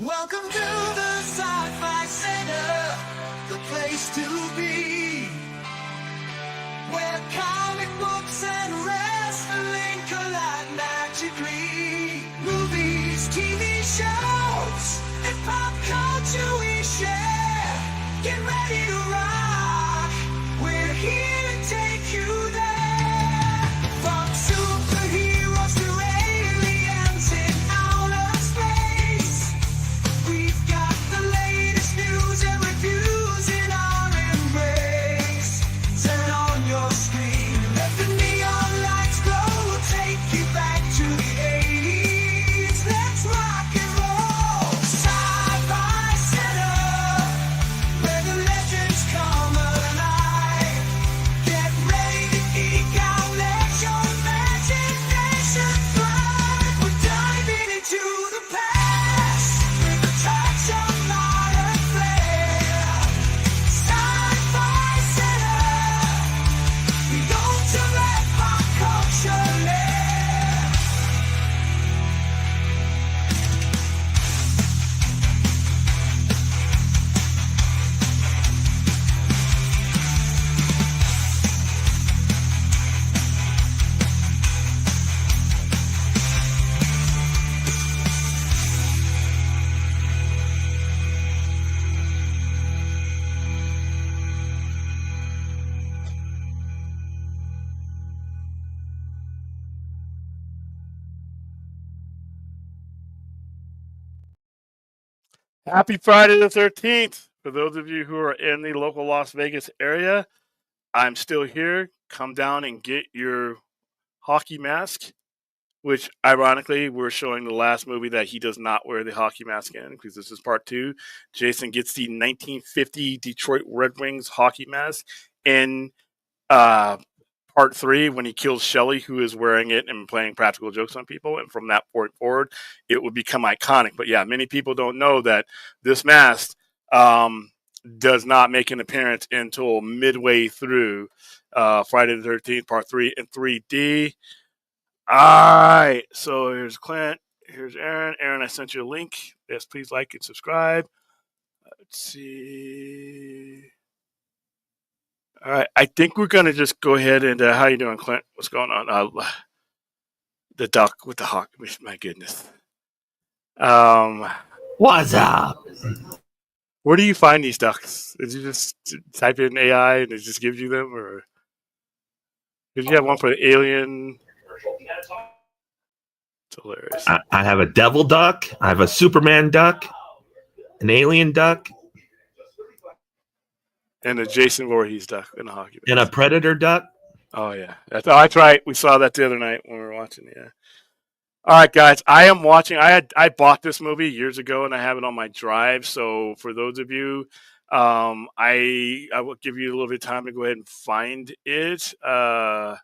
Welcome to the Sci-Fi Center, the place to be, where comic books and wrestling collide magically. Movies, TV shows, and pop culture we share. Get ready to rock, we're here to take you there. From superheroes to aliens in outer space, we've got the latest news and reviews in our embrace. Turn on your screen, let the neon lights glow. We'll take you back to the 80s. Let's rock and roll. Sci-Fi Center, where the legends come alive. Get ready to geek out, let your imagination fly. We're diving into the past with a touch of modern flair. Sci-Fi Center, the ultimate pop culture lair. Happy Friday the 13th. For those of you who are in the local Las Vegas area, I'm still here. Come down and get your hockey mask, which ironically, we're showing the last movie that he does not wear the hockey mask in because this is part two. Jason gets the 1950 Detroit Red Wings hockey mask in part three when he kills Shelley, who is wearing it and playing practical jokes on people. And from that point forward, it would become iconic. But yeah, many people don't know that this mask does not make an appearance until midway through Friday the 13th, part three in 3D. All right. So here's Clint. Here's Aaron. Aaron, I sent you a link. Yes, please like and subscribe. Let's see. All right, I think we're gonna just go ahead and how you doing, Clint? What's going on? The duck with the hawk. My goodness. What's up? Where do you find these ducks? Did you just type in AI and it just gives you them, or did you have one for the alien? It's hilarious. I have a devil duck. I have a Superman duck, an alien duck, And a Jason Voorhees duck in a hockey and a mask. predator duck. Oh yeah, that's right. We saw that the other night when we were watching. Yeah. All right, guys. I am watching. I bought this movie years ago, and I have it on my drive. So for those of you, I will give you a little bit of time to go ahead and find it. Friday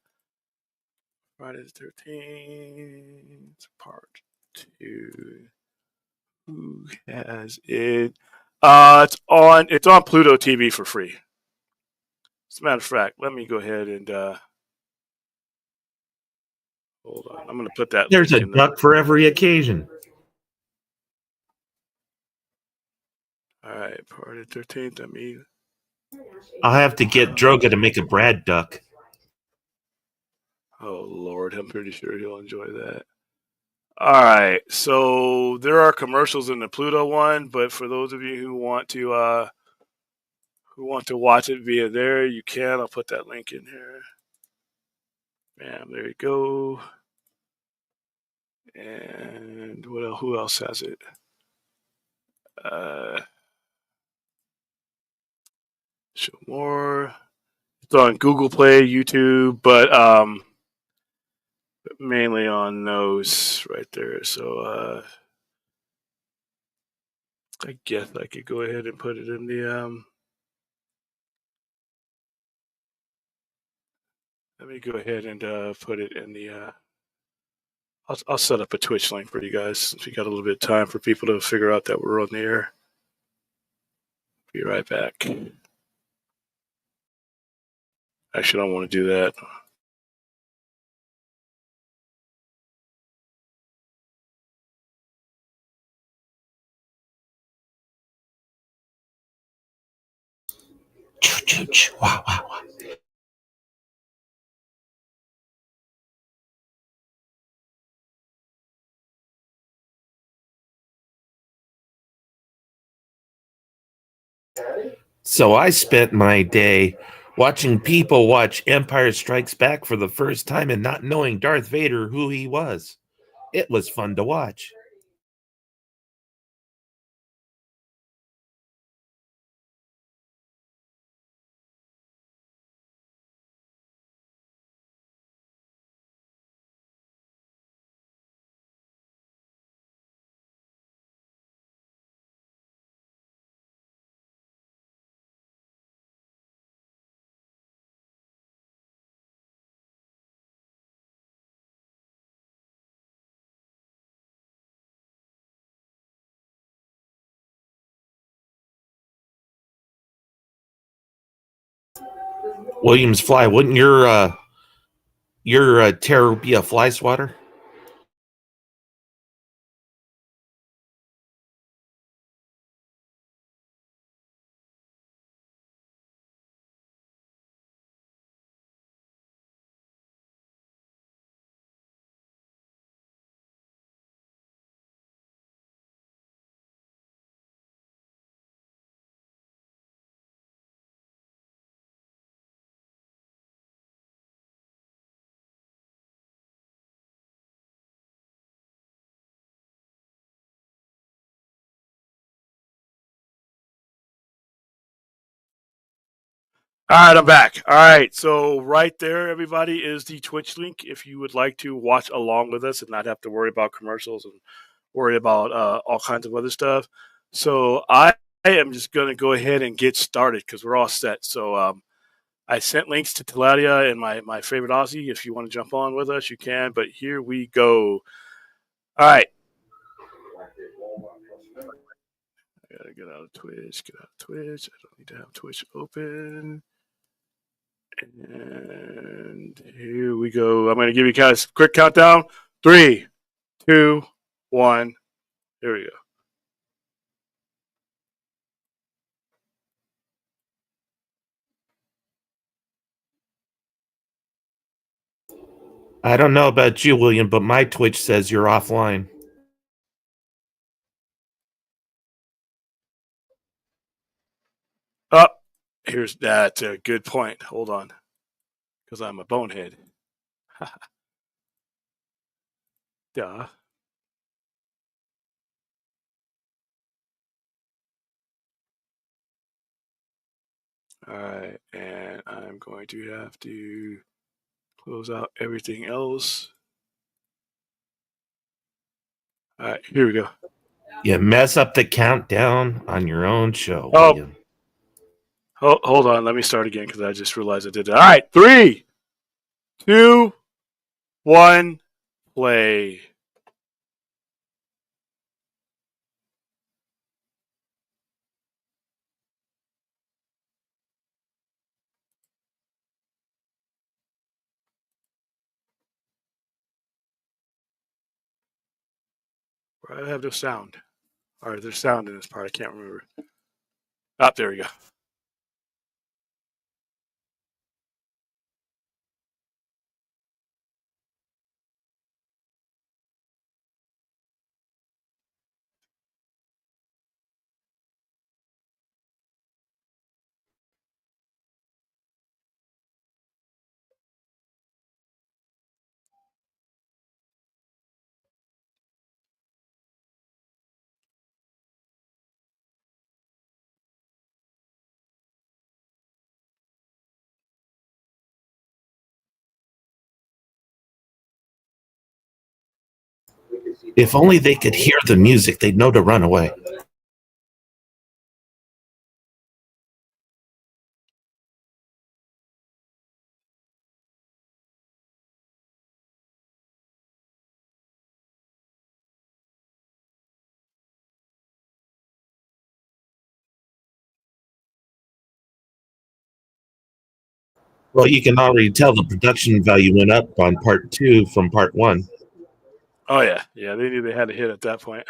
the 13th, part two. Who has it? It's on Pluto TV for free. As a matter of fact, let me go ahead and hold on. I'm going to put that There's link a in the. duck for every occasion. All right, Friday the 13th. I'll have to get Droga to make a Brad duck. Oh Lord, I'm pretty sure he'll enjoy that. All right, so there are commercials in the Pluto one, but for those of you who want to watch it via there, you can. I'll put that link in here. Bam, there you go. And what else? Who else has it? Show more. It's on Google Play, YouTube, but mainly on those right there. So I guess I could go ahead and put it in the let me go ahead and put it in the I'll set up a Twitch link for you guys since we got a little bit of time for people to figure out that we're on the air. Be right back. Actually, I don't want to do that. Wow, wow, wow. So I spent my day watching people watch Empire Strikes Back for the first time and not knowing Darth Vader who he was. It was fun to watch. Williams Fly, wouldn't your terror be a fly swatter? All right, I'm back. All right, so right there, everybody, is the Twitch link if you would like to watch along with us and not have to worry about commercials and worry about all kinds of other stuff. So I am just going to go ahead and get started because we're all set. So I sent links to Taladia and my favorite Aussie. If you want to jump on with us, you can. But here we go. All right. I gotta get out of Twitch. Get out of Twitch. I don't need to have Twitch open. And here we go. I'm going to give you guys a quick countdown. 3, 2, 1. Here we go. I don't know about you, William, but my Twitch says you're offline. Up. Here's that's a good point. Hold on, because I'm a bonehead. Duh. All right, and I'm going to have to close out everything else. All right, here we go. You mess up the countdown on your own show, Oh, William. hold on. Let me start again because I just realized I did that. All right, 3, 2, 1, play. Where do I have no sound? All right, there's sound in this part. I can't remember. Ah, there we go. If only they could hear the music, they'd know to run away. Well, you can already tell the production value went up on part 2 from part 1. Oh yeah, yeah. They knew they had to hit at that point.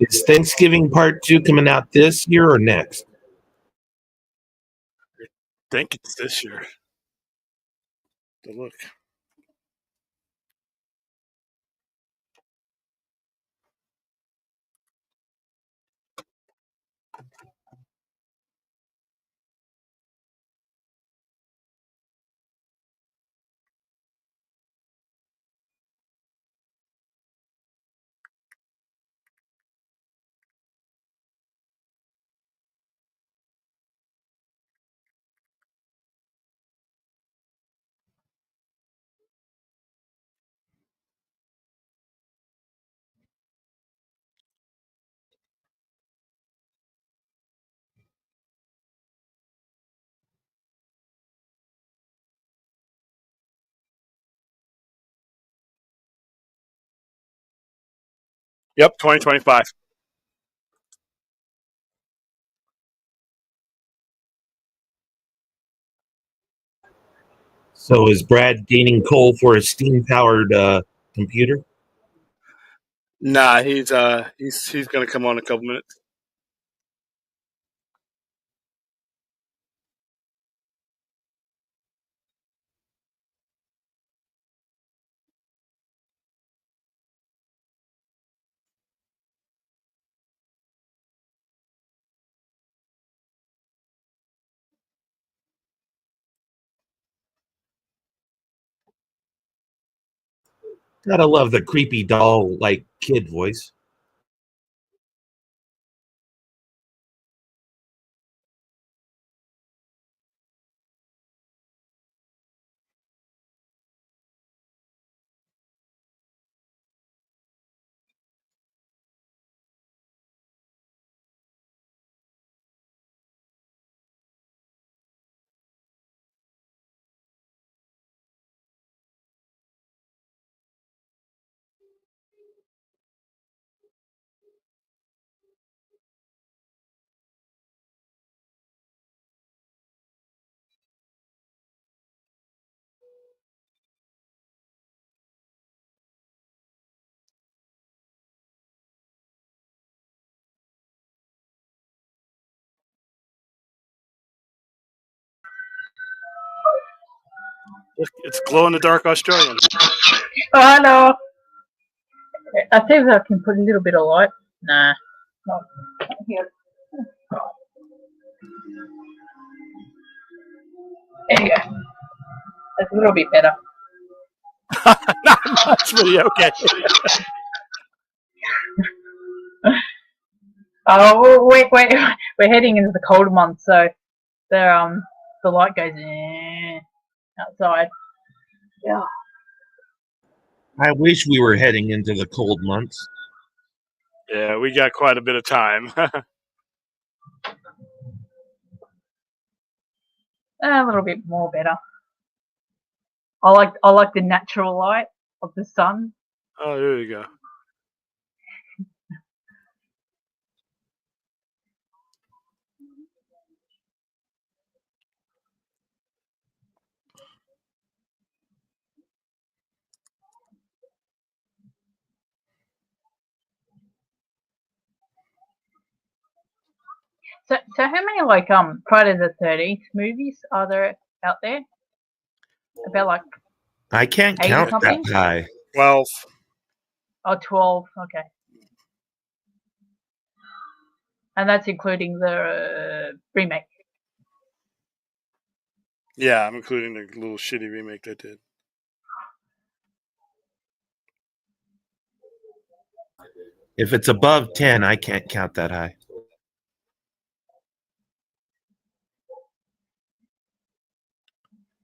Is Thanksgiving Part 2 coming out this year or next? I think it's this year. So look. Yep, 2025. So is Brad gaining coal for a steam powered computer? Nah, he's gonna come on in a couple minutes. Gotta love the creepy doll like kid voice. Look, it's glow in the dark Australian. Oh, I know. I see if I can put a little bit of light. Nah. Not here. There you go. That's a little bit better. Not much, but yeah, okay. Oh, wait. We're heading into the colder months, so the light goes outside. Yeah. I wish we were heading into the cold months. Yeah, we got quite a bit of time. A little bit more better. I like the natural light of the sun. Oh, there you go. So how many Friday the 13th movies are there out there? About like I can't 80 count that something? high. 12. Oh, 12. Okay. And that's including the remake. Yeah, I'm including the little shitty remake they did. If it's above 10, I can't count that high.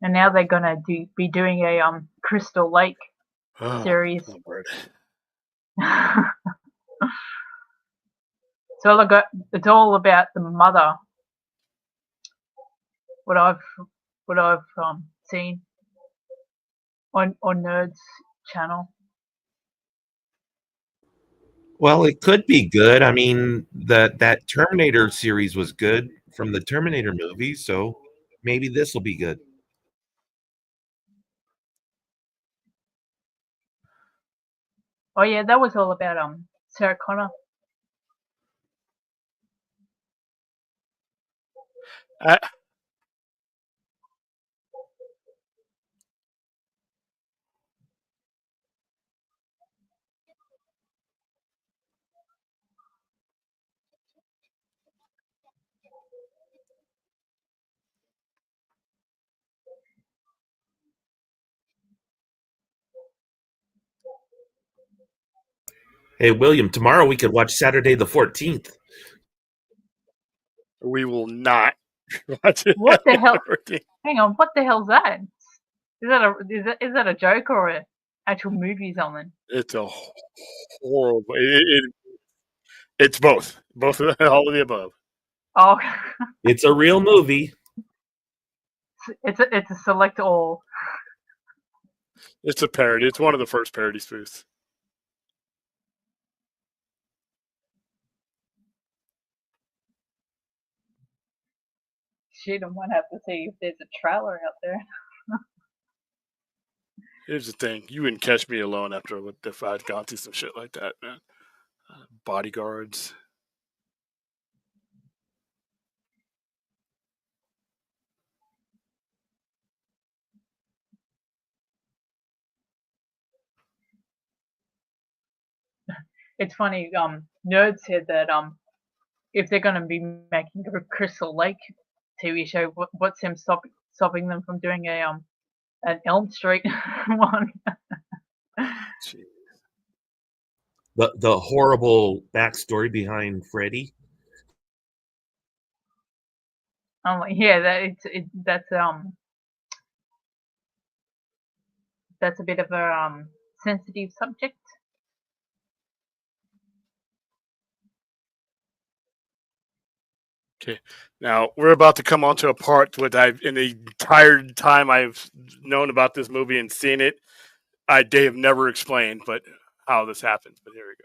And now they're gonna be doing a Crystal Lake Oh, series. Lord. So look, it's all about the mother. What I've seen on Nerd's channel. Well, it could be good. I mean, that Terminator series was good from the Terminator movie, so maybe this will be good. Oh yeah, that was all about Sarah Connor. I, Hey, William, tomorrow we could watch Saturday the 14th. we will not watch it. What the hell? Hang on, what the hell's that? Is that a joke or a actual movie or something? It's a horrible. It's both. Both of all of the above. Oh, It's a real movie. it's a select all. It's a parody. It's one of the first parody spoofs. Shit, I might have to see if there's a trailer out there. Here's the thing: you wouldn't catch me alone after if I'd gone through some shit like that, man. Bodyguards. It's funny. Nerd said that if they're going to be making a Crystal Lake TV show, what's them stopping them from doing a an Elm Street one? Gee. The horrible backstory behind Freddy. I'm like, yeah, that's a bit of a sensitive subject. Okay. Now we're about to come on to a part what I've in the entire time I've known about this movie and seen it, they have never explained, but how this happens. But here we go.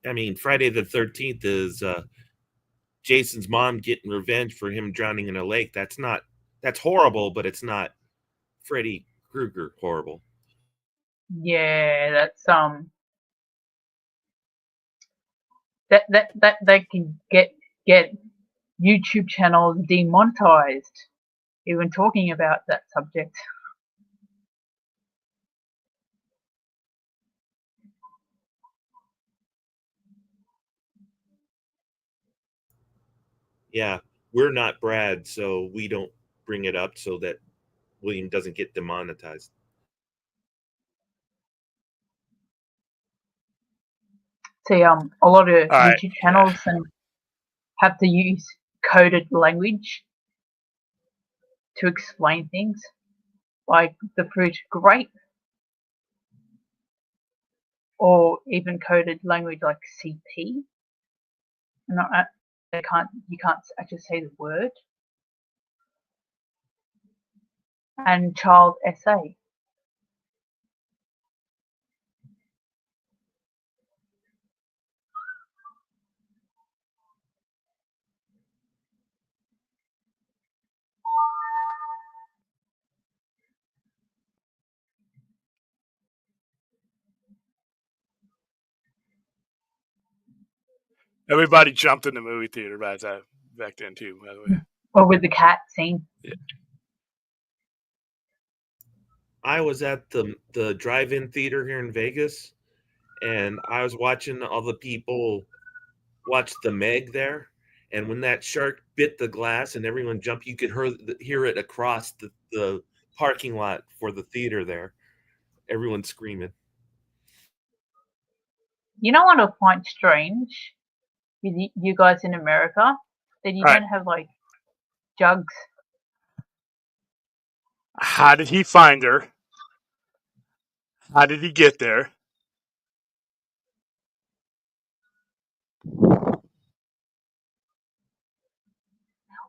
I mean, Friday the 13th is Jason's mom getting revenge for him drowning in a lake. That's horrible, but it's not Freddy Krueger horrible. Yeah, that's that they can get YouTube channels demonetized even talking about that subject. Yeah, we're not Brad, so we don't bring it up so that William doesn't get demonetized. See, a lot of All right. YouTube Yeah. channels have to use coded language to explain things, like the fruit grape, or even coded language like CP. Not, you can't actually say the word. And child essay. Everybody jumped in the movie theater back then too. By the way. Or with the cat scene. Yeah. I was at the drive-in theater here in Vegas, and I was watching all the people watch the Meg there. And when that shark bit the glass and everyone jumped, you could hear it across the parking lot for the theater there. Everyone screaming. You know what I find strange with you guys in America? That you All right. don't have like jugs. How did he find her? How did he get there?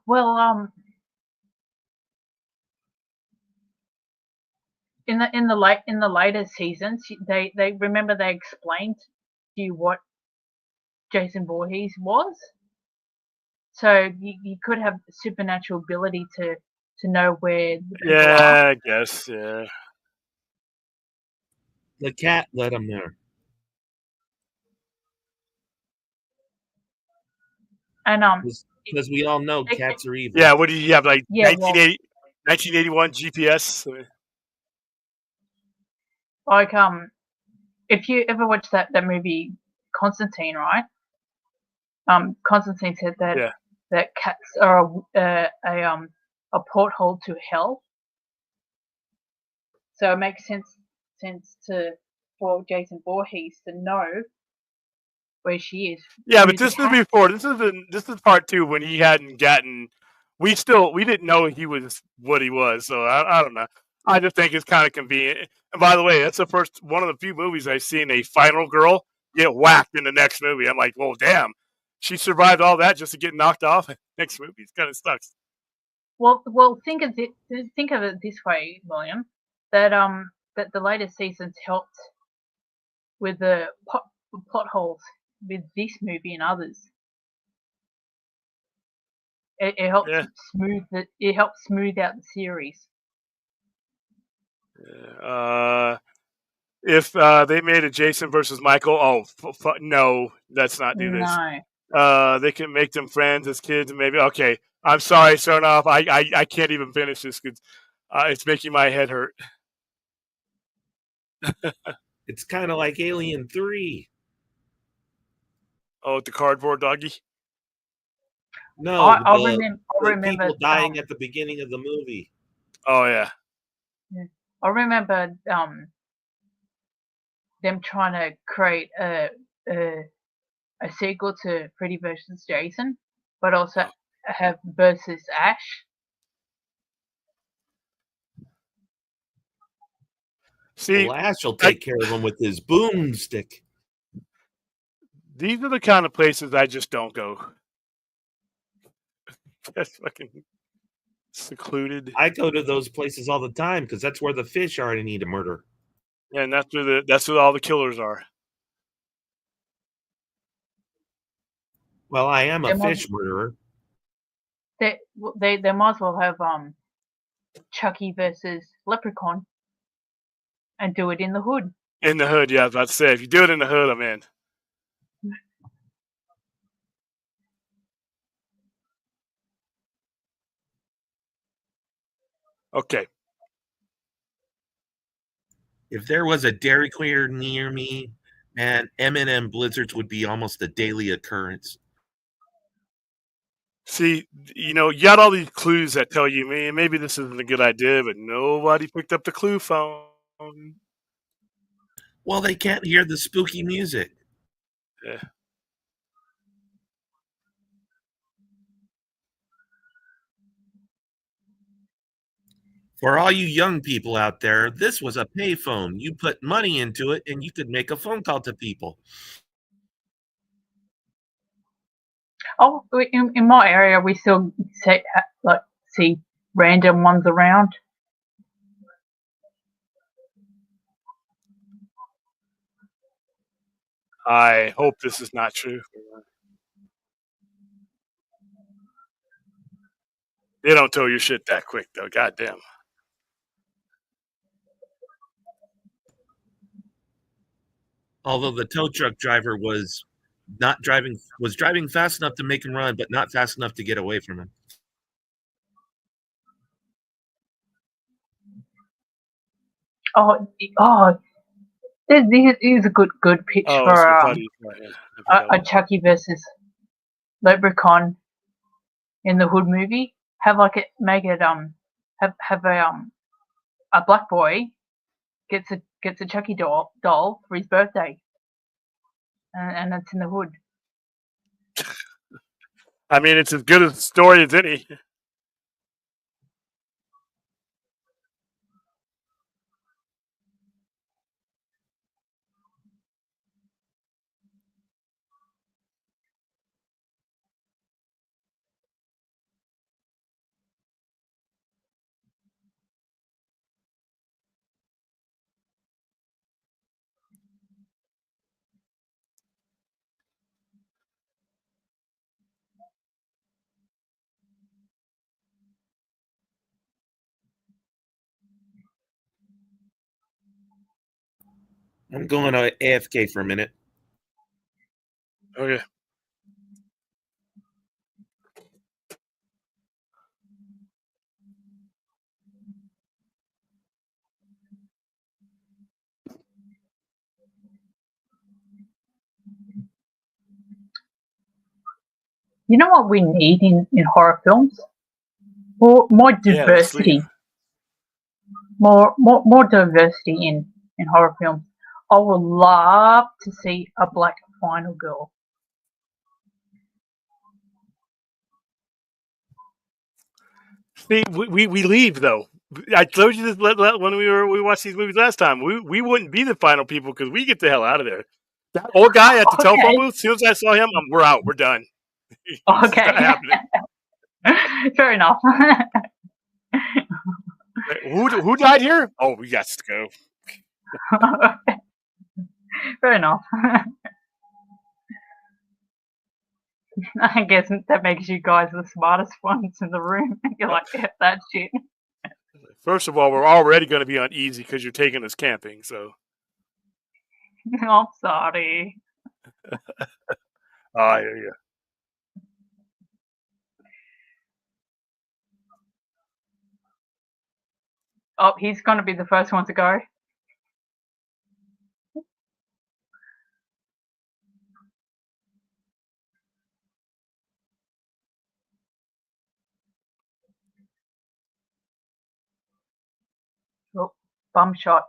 Well, in the later seasons, they remember they explained to you what Jason Voorhees was. So you could have supernatural ability to to know where the people are. Yeah, I guess. Yeah. The cat led him there. And Because we all know it- cats are evil. Yeah. What do you have? Like yeah, well, 1981 GPS? like if you ever watch that movie Constantine, right? Constantine said that Yeah. cats are a porthole to hell. So it makes sense for Jason Voorhees to know where she is Yeah, but through the this is cat. before. This is part two when he hadn't gotten. We didn't know he was what he was. So I don't know. I just think it's kind of convenient. And by the way, that's the first one of the few movies I've seen a final girl get whacked in the next movie. I'm like, well, damn, she survived all that just to get knocked off in the next movie. It kind of sucks. Well, think of it this way, William, that that the later seasons helped with the plot holes with this movie and others. It helps Yeah. it helps smooth out the series. If they made a Jason versus Michael, no, let's not do this. No. They can make them friends as kids, maybe. Okay, I'm sorry, starting off. I can't even finish this because it's making my head hurt. It's kind of like Alien 3. Oh, the cardboard doggy. No, I the remember people dying at the beginning of the movie. Oh yeah. I remember them trying to create a sequel to Freddy versus Jason, but also have versus Ash. See, Well, Ash will I, take care of him with his boomstick. these are the kind of places I just don't go. That's fucking secluded. I go to those places all the time because that's where the fish are I need to murder. Yeah, and that's where all the killers are. Well, I am a They might fish murderer. they might as well have Chucky versus Leprechaun and do it in the hood. In the hood, yeah, I was about to say, if you do it in the hood, I'm in. Okay. If there was a Dairy Queen near me, man, M&M blizzards would be almost a daily occurrence. See, you got all these clues that tell you, man, maybe this isn't a good idea, but nobody picked up the clue phone. Well, they can't hear the spooky music. Yeah. For all you young people out there, this was a payphone. You put money into it and you could make a phone call to people. Oh, in my area, we still see random ones around. I hope this is not true. They don't tell your shit that quick, though. Goddamn. Although the tow truck driver was driving fast enough to make him run, but not fast enough to get away from him. Oh, this is a good pitch Oh, it's your for buddy. Right, yeah. I forgot a about Chucky versus Leprechaun in the Hood movie. Make it have a black boy gets a Chucky doll for his birthday, and it's in the Hood. I mean, it's as good a story as any. I'm going to AFK for a minute. Okay. You know what we need in horror films? More Yeah, let's leave. diversity. More diversity in horror films. I would love to see a black final girl. See, we leave though. I told you this when we watched these movies last time. We wouldn't be the final people because we get the hell out of there. That old guy at the telephone booth. As soon as I saw him, we're out. We're done. It's not Okay. happening. Fair enough. Who died here? Oh, we got to go. Fair enough. I guess that makes you guys the smartest ones in the room. You're like, yeah, that shit. First of all, we're already going to be uneasy because you're taking us camping. So, I'm sorry. I hear you. Oh, he's going to be the first one to go. Oh, bum shot.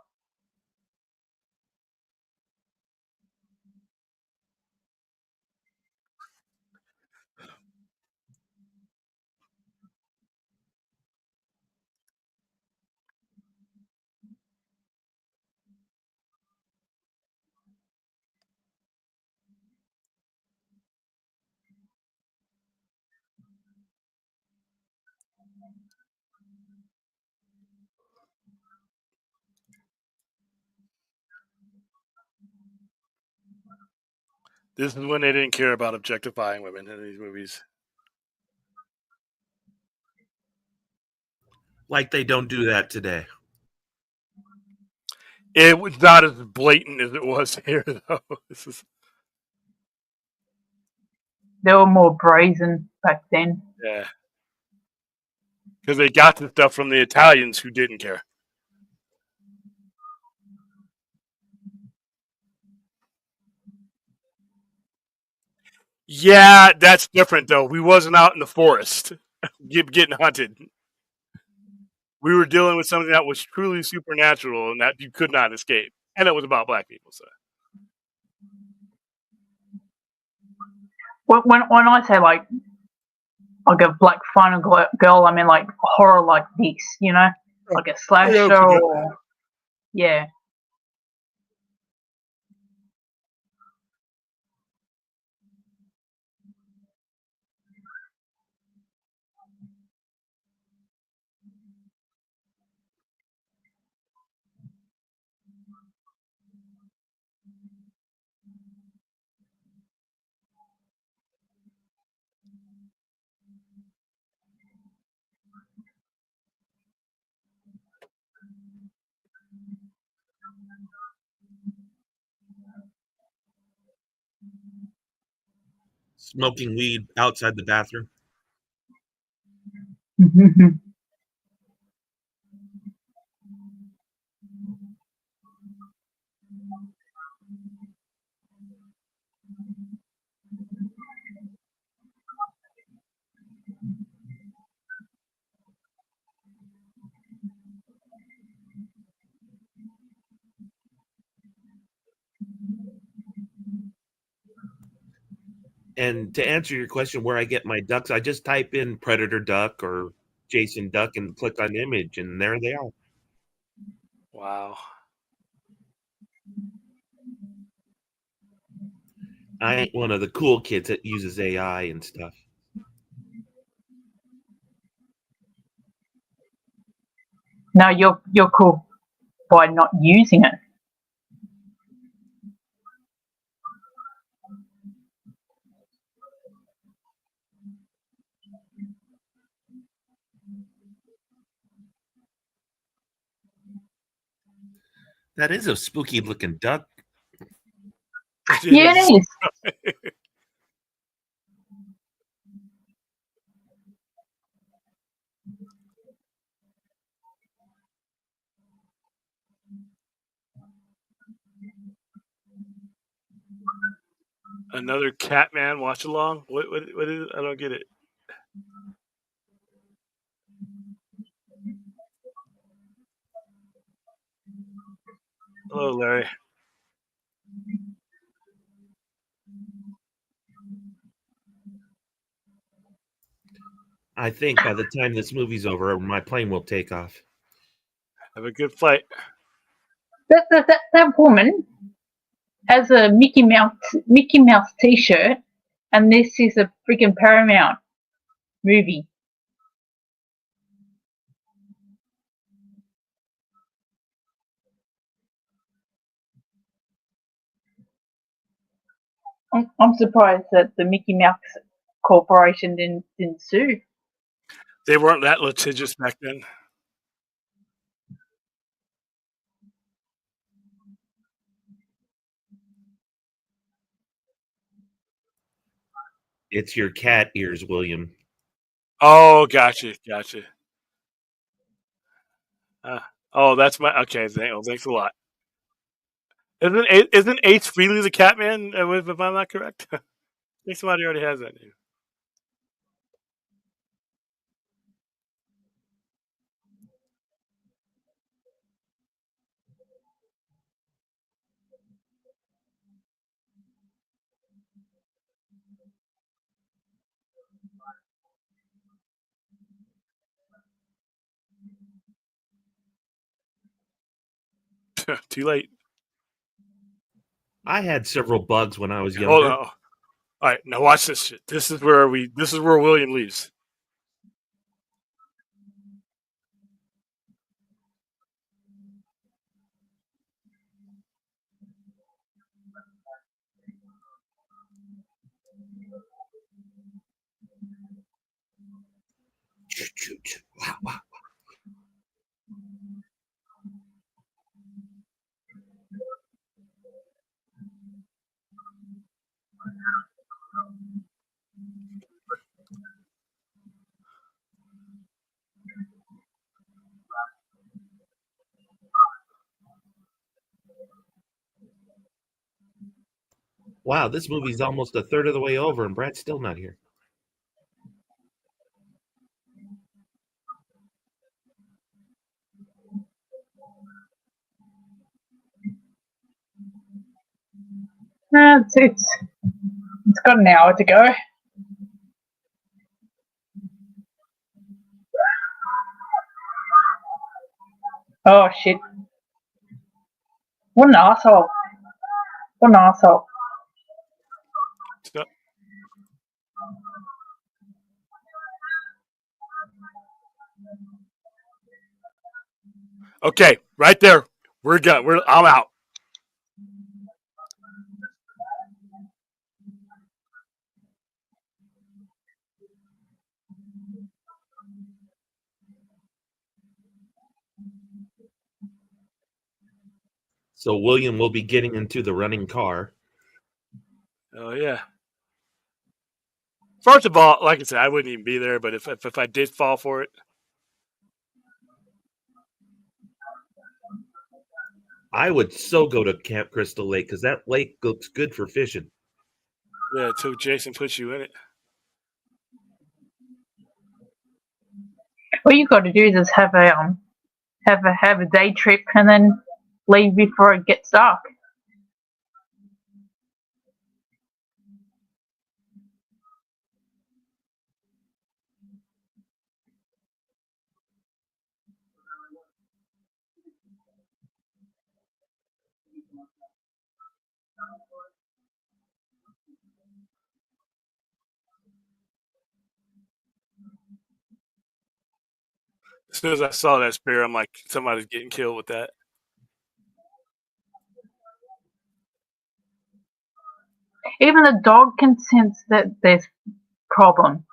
This is when they didn't care about objectifying women in these movies. Like they don't do that today. It was not as blatant as it was here, though. They were more brazen back then. Yeah. Because they got the stuff from the Italians who didn't care. Yeah, that's different, though. We wasn't out in the forest getting hunted. We were dealing with something that was truly supernatural and that you could not escape. And it was about black people, so. When I say like a black final girl, I mean like horror like this, you know, like a slasher or yeah. Smoking weed outside the bathroom. And to answer your question, where I get my ducks, I just type in Predator Duck or Jason Duck and click on image, and there they are. Wow. I ain't one of the cool kids that uses AI and stuff. No, you're cool by not using it. That is a spooky looking duck. Yeah, it is. Another Catman watch along. What is it? I don't get it. Hello, Larry. I think by the time this movie's over, my plane will take off. Have a good flight. That woman has a Mickey Mouse T-shirt, and this is a freaking Paramount movie. I'm surprised that the Mickey Mouse Corporation didn't sue. They weren't that litigious back then. It's your cat ears, William. Oh, gotcha. Uh, oh, that's my okay. Thanks a lot. Isn't Ace Frehley the Catman? If I'm not correct, I think somebody already has that name. Too late. I had several bugs when I was Hold on. younger. All right, now watch this shit. This is where William leaves. Wow, wow. Wow, this movie's almost a third of the way over, and Brad's still not here. It's got an hour to go. Oh shit! What an asshole! What an asshole! So, okay, right there. We're done. I'm out. So William will be getting into the running car. Oh yeah. First of all, like I said, I wouldn't even be there. But if I did fall for it, I would so go to Camp Crystal Lake because that lake looks good for fishing. yeah, until Jason puts you in it. All you got to do is just have a day trip and then leave before it gets dark. As soon as I saw that spear, I'm like, somebody's getting killed with that. Even the dog can sense that there's problem.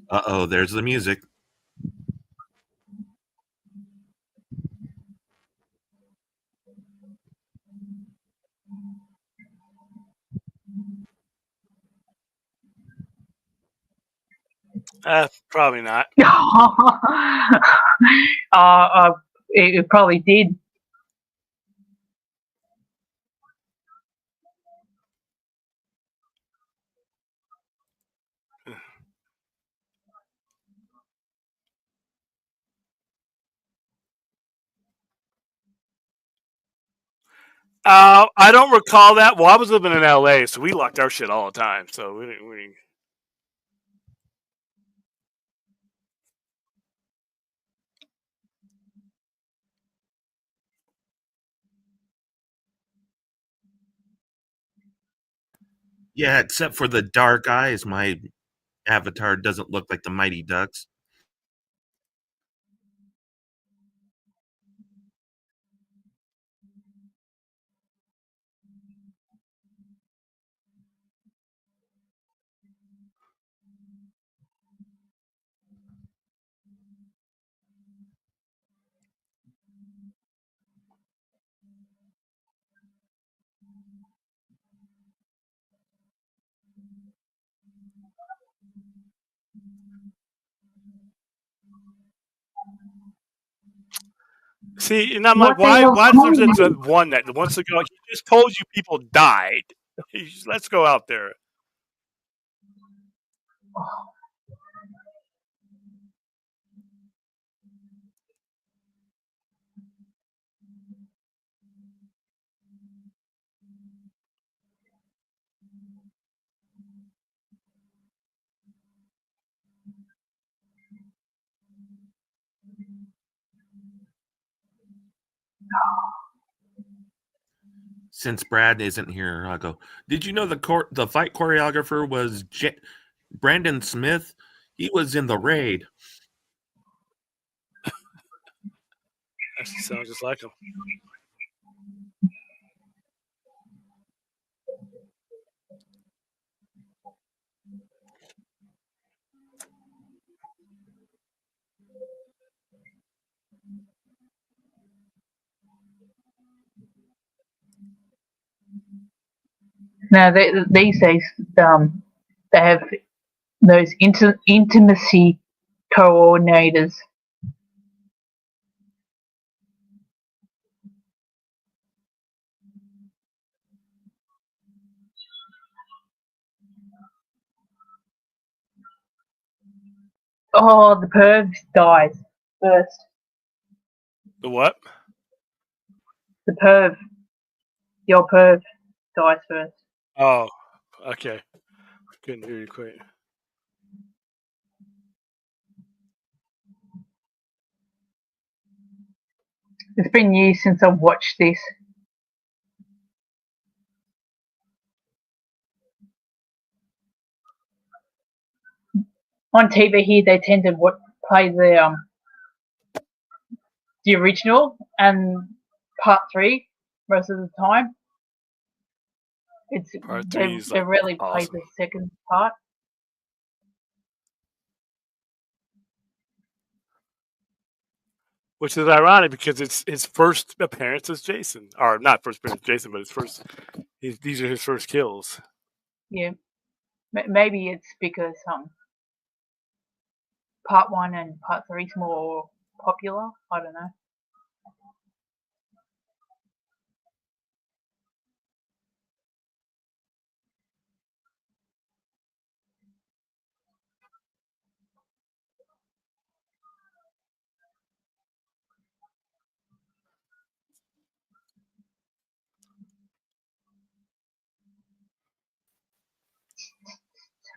Uh-oh, there's the music. Probably not. It probably did. I don't recall that. Well, I was living in LA, so we locked our shit all the time. So we didn't. Yeah, except for the dark eyes, my avatar doesn't look like the Mighty Ducks. See, and I'm like, What the hell's why does calling there me? one that wants to go? He just told you people died. Let's go out there. Since Brad isn't here, I'll go. Did you know the fight choreographer was Brandon Smith? He was in the raid. Actually, sounds just like him. Now these days, they have those intimacy coordinators. Oh, the perv dies first. The what? The perv, your perv dies first. Oh, okay. Couldn't hear you quite. It's been years since I've watched this. On TV here, they tend to play the original and part 3 most of the time. It's Part they 3 is they like rarely play awesome, the second part. which is ironic because it's his first appearance as Jason, or not first appearance as Jason, but his first. These are his first kills. Yeah, maybe it's because part 1 and part 3 is more popular. I don't know.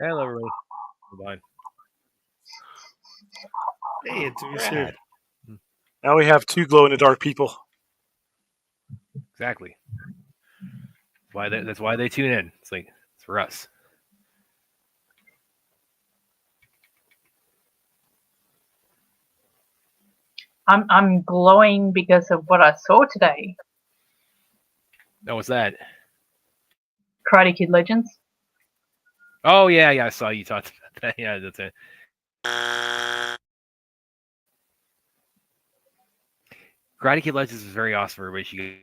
Hello, everybody. Goodbye. Hey, it's Brad. here. Now we have 2 glow in the dark people. Exactly. That's why they tune in. It's like it's for us. I'm glowing because of what I saw today. Oh, what's that? Karate Kid Legends. Oh yeah, I saw you talked about that. Yeah, that's it. Karate Kid Legends is very awesome. Everybody should go.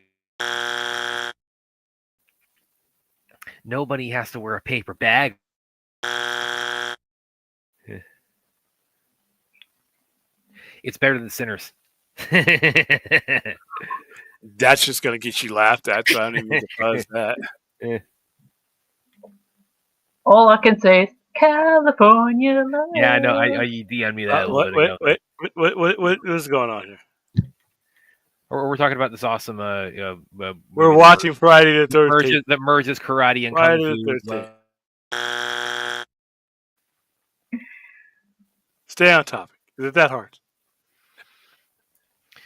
Nobody has to wear a paper bag. It's better than Sinners. That's just gonna get you laughed at, so I don't even need to buzz that. All I can say is California love. Yeah, I know. You DM'd me that a little bit ago. What is going on here? We're talking about this awesome. We're watching Friday the 13th. That merges karate and Friday kung the fu. 13th. Stay on topic. Is it that hard?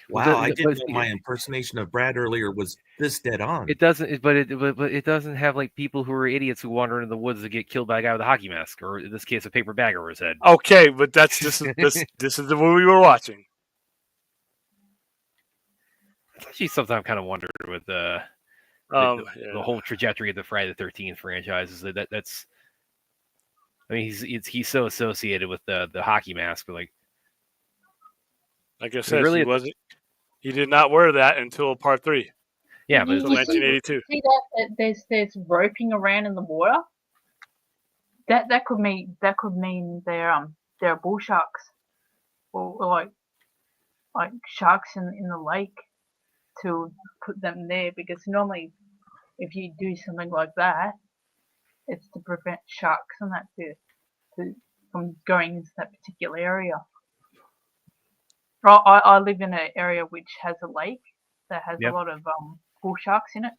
Wow, I didn't know my impersonation of Brad earlier was this dead on. It doesn't, but it doesn't have like people who are idiots who wander into the woods to get killed by a guy with a hockey mask, or in this case, a paper bag over his head. Okay, but this is the movie we're watching. It's actually something I've kind of wondered with the whole trajectory of the Friday the 13th franchise. Is that's. I mean, he's so associated with the hockey mask, but like I said, really, he did not wear that until part 3. Yeah, but until 1982. See that there's roping around in the water. That could mean they're bull sharks, or like sharks in the lake, to put them there, because normally if you do something like that, it's to prevent sharks and that from going into that particular area. I live in an area which has a lake that has a lot of bull sharks in it.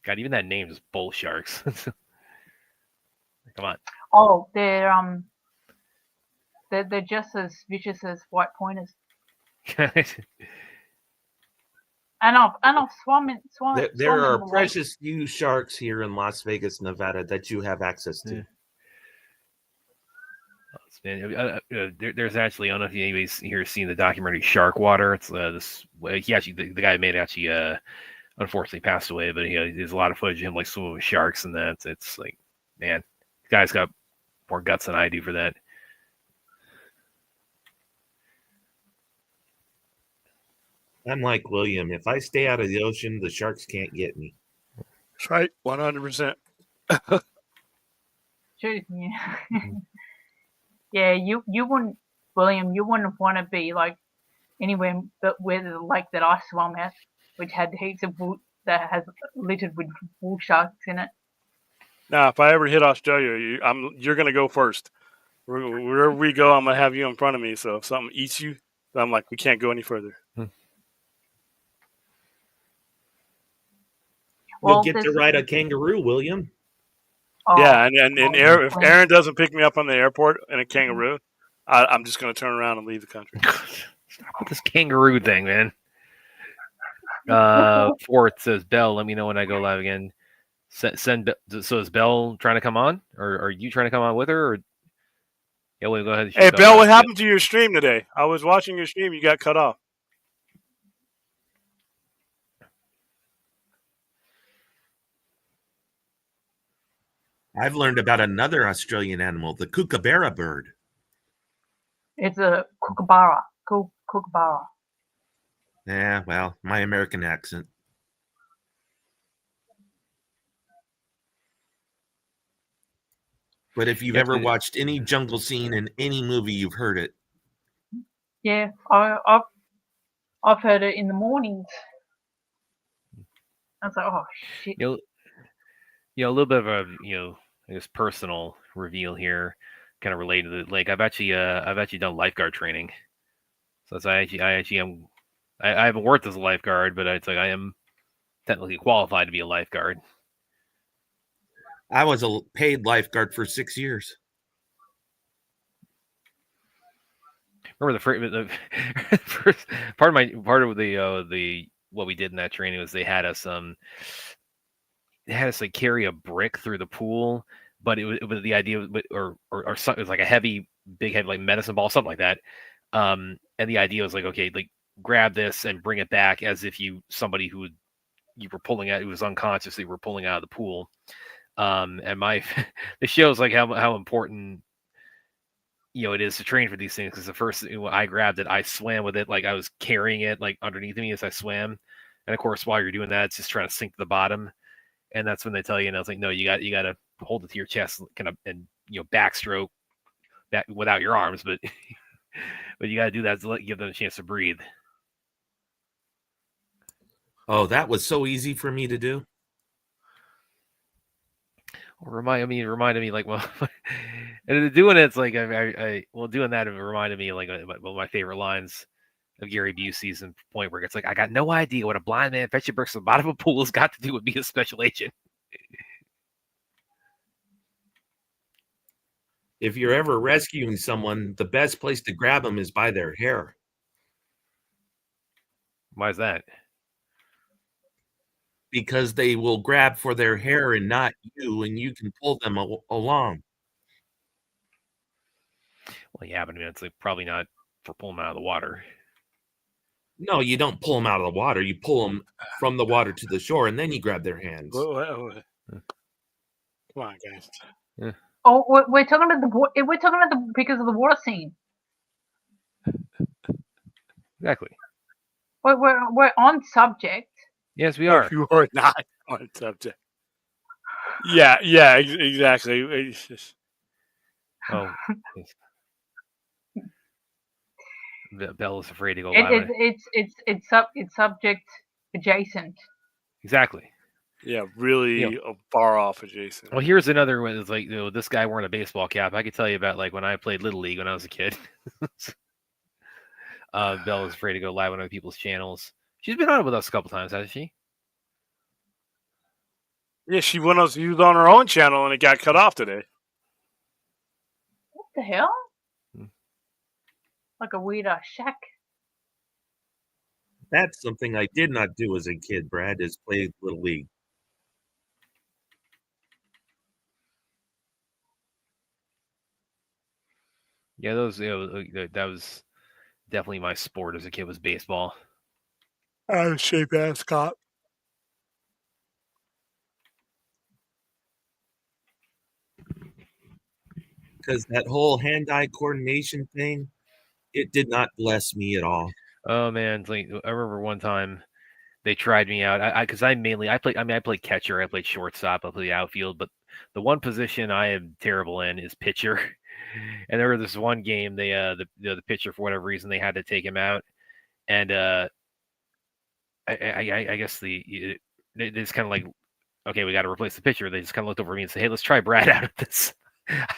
God, even that name is bull sharks. Come on. Oh, they're just as vicious as white pointers. And I've swum in. There are precious few sharks here in Las Vegas, Nevada, that you have access to. Yeah. There's actually, I don't know if anybody's here has seen the documentary Shark Water. It's he actually the guy who made it actually unfortunately passed away, but there's a lot of footage of him like swimming with sharks, and that it's like, man, the guy's got more guts than I do for that. I'm like William. If I stay out of the ocean, the sharks can't get me. That's right, 100%. True, yeah. Yeah, you wouldn't, William. You wouldn't want to be like anywhere but where the lake that I swam at, which had heaps of that has littered with bull sharks in it. Now, if I ever hit Australia, you're gonna go first. Wherever we go, I'm gonna have you in front of me. So if something eats you, I'm like, we can't go any further. You'll get to ride a kangaroo, William. Oh, yeah, and if Aaron doesn't pick me up on the airport in a kangaroo, I'm just gonna turn around and leave the country. Stop with this kangaroo thing, man. Fourth says Bell. Let me know when I go live again. So is Belle trying to come on, or are you trying to come on with her? Or yeah, we'll go ahead. Hey, Belle, what happened to your stream today? I was watching your stream. You got cut off. I've learned about another Australian animal, the kookaburra bird. It's a kookaburra. Kookaburra. Yeah, well, my American accent. But if you've ever watched any jungle scene in any movie, you've heard it. Yeah, I've heard it in the mornings. I was like, oh shit. A little bit of a I guess personal reveal here, kind of related to the lake. I've actually done lifeguard training. So I haven't worked as a lifeguard, but it's like I am technically qualified to be a lifeguard. I was a paid lifeguard for 6 years. Remember the first part of the what we did in that training was they had us like carry a brick through the pool, but it was the idea, or something, it was like a big heavy like medicine ball, something like that. And the idea was like, okay, like grab this and bring it back as if somebody who you were pulling out, who was unconscious, that you were pulling out of the pool. And the show is like how important it is to train for these things because the first when I grabbed it, I swam with it like I was carrying it like underneath me as I swam, and of course while you're doing that, it's just trying to sink to the bottom, and that's when they tell you, and I was like, no, you got to hold it to your chest, kind of, and backstroke that without your arms, but but you got to do that to give them a chance to breathe. Oh, that was so easy for me to do. Reminded me like, well, and doing it's like doing that, it reminded me like one of my favorite lines of Gary Busey's Point Break. It's like, I got no idea what a blind man fetching bricks from the bottom of a pool has got to do with being a special agent. If you're ever rescuing someone, the best place to grab them is by their hair. Why is that? Because they will grab for their hair and not you, and you can pull them along. Well, yeah, but I mean, it's like probably not for pulling them out of the water. No, you don't pull them out of the water. You pull them from the water to the shore, and then you grab their hands. Come on, guys. Yeah. Oh, we're talking about because of the water scene. Exactly. We're on subject. Yes, we No, are. you are not on subject. Yeah, exactly. It's just, Oh, Belle is afraid to go live. It's subject adjacent. Exactly. yeah, really far off adjacent. Well, here's another one. It's like, this guy wearing a baseball cap. I could tell you about like when I played Little League when I was a kid. Belle is afraid to go live on other people's channels. She's been on with us a couple times, hasn't she? Yeah, she was on her own channel and it got cut off today. What the hell? Hmm. Like a weird shack. That's something I did not do as a kid, Brad, is play Little League. Yeah, that was definitely my sport as a kid, was baseball. Out of shape ascot. Because that whole hand-eye coordination thing, it did not bless me at all. Oh man, it's like I remember one time they tried me out. I played catcher, I played shortstop, I played outfield, but the one position I am terrible in is pitcher. And there was this one game the pitcher, for whatever reason, they had to take him out, and I guess they just kind of like, okay, we got to replace the pitcher. They just kind of looked over me and said, hey, let's try Brad out of this.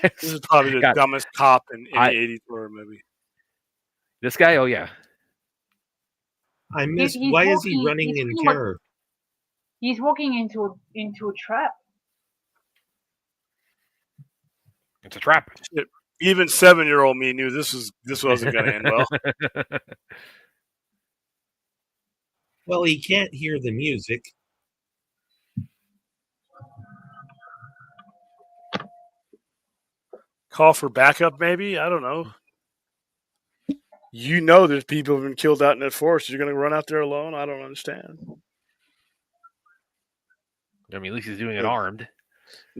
This is probably the dumbest cop in the 80s horror movie. This guy, oh yeah. I miss. Why is he running in terror? He's walking into a trap. It's a trap. Shit. Even 7-year-old me knew this wasn't going to end well. Well, he can't hear the music. Call for backup, maybe? I don't know. You know there's people who've been killed out in that forest. You're going to run out there alone? I don't understand. I mean, at least he's doing it armed.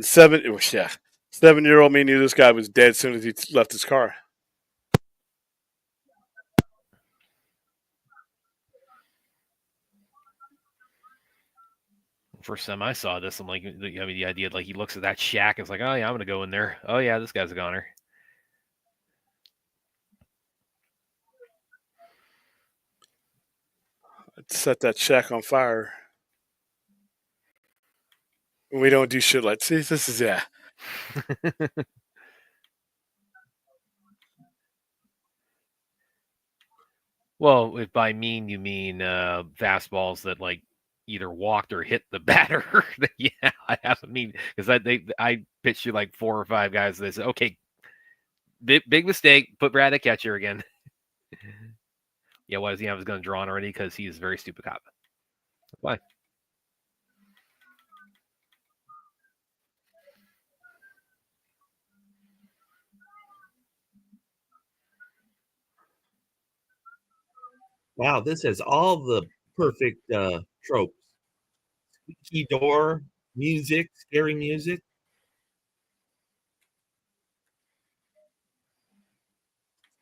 7-year-old me knew this guy was dead as soon as he left his car. First time I saw this, I'm like, the idea, like, he looks at that shack, it's like, oh yeah, I'm gonna go in there. Oh yeah, this guy's a goner. I'd set that shack on fire. We don't do shit like this. This is Well, if by mean you mean fastballs that like either walked or hit the batter, yeah, I have. I mean, because I pitched you like 4 or 5 guys. They said, okay, big mistake. Put Brad at catcher again. Yeah, why does he have his gun drawn already? Because he's a very stupid cop. Why? Wow, this has all the perfect tropes. Squeaky door, music, scary music.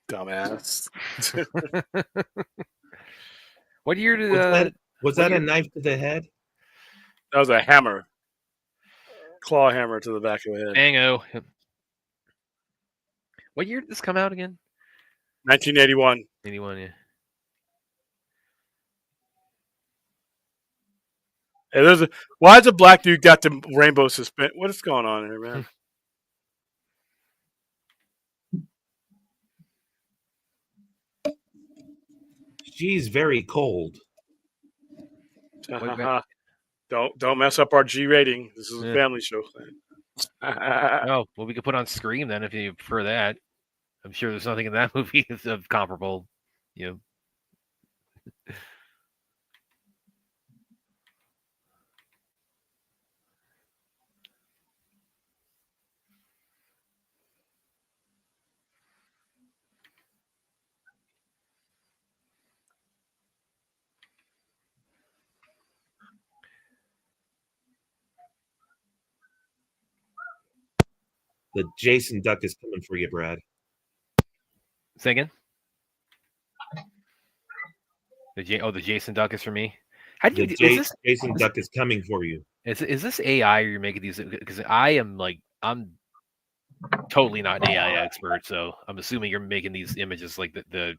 Dumbass. What year did Was what that a year- knife to the head? That was a hammer. Claw hammer to the back of the head. Bango? What year did this come out again? 1981. 81. Yeah. Hey, why is a black dude got the rainbow suspend? What is going on here, man? She's very cold. Don't mess up our G rating. This is a Yeah. family show. Oh, well, we could put on Scream then if you prefer that. I'm sure there's nothing in that movie of comparable, you know. The Jason Duck is coming for you, Brad. Say again? The Jason Duck is for me. How do you? Jason Duck is coming for you. Is this AI or you're making these? Because I'm totally not an AI expert, so I'm assuming you're making these images like the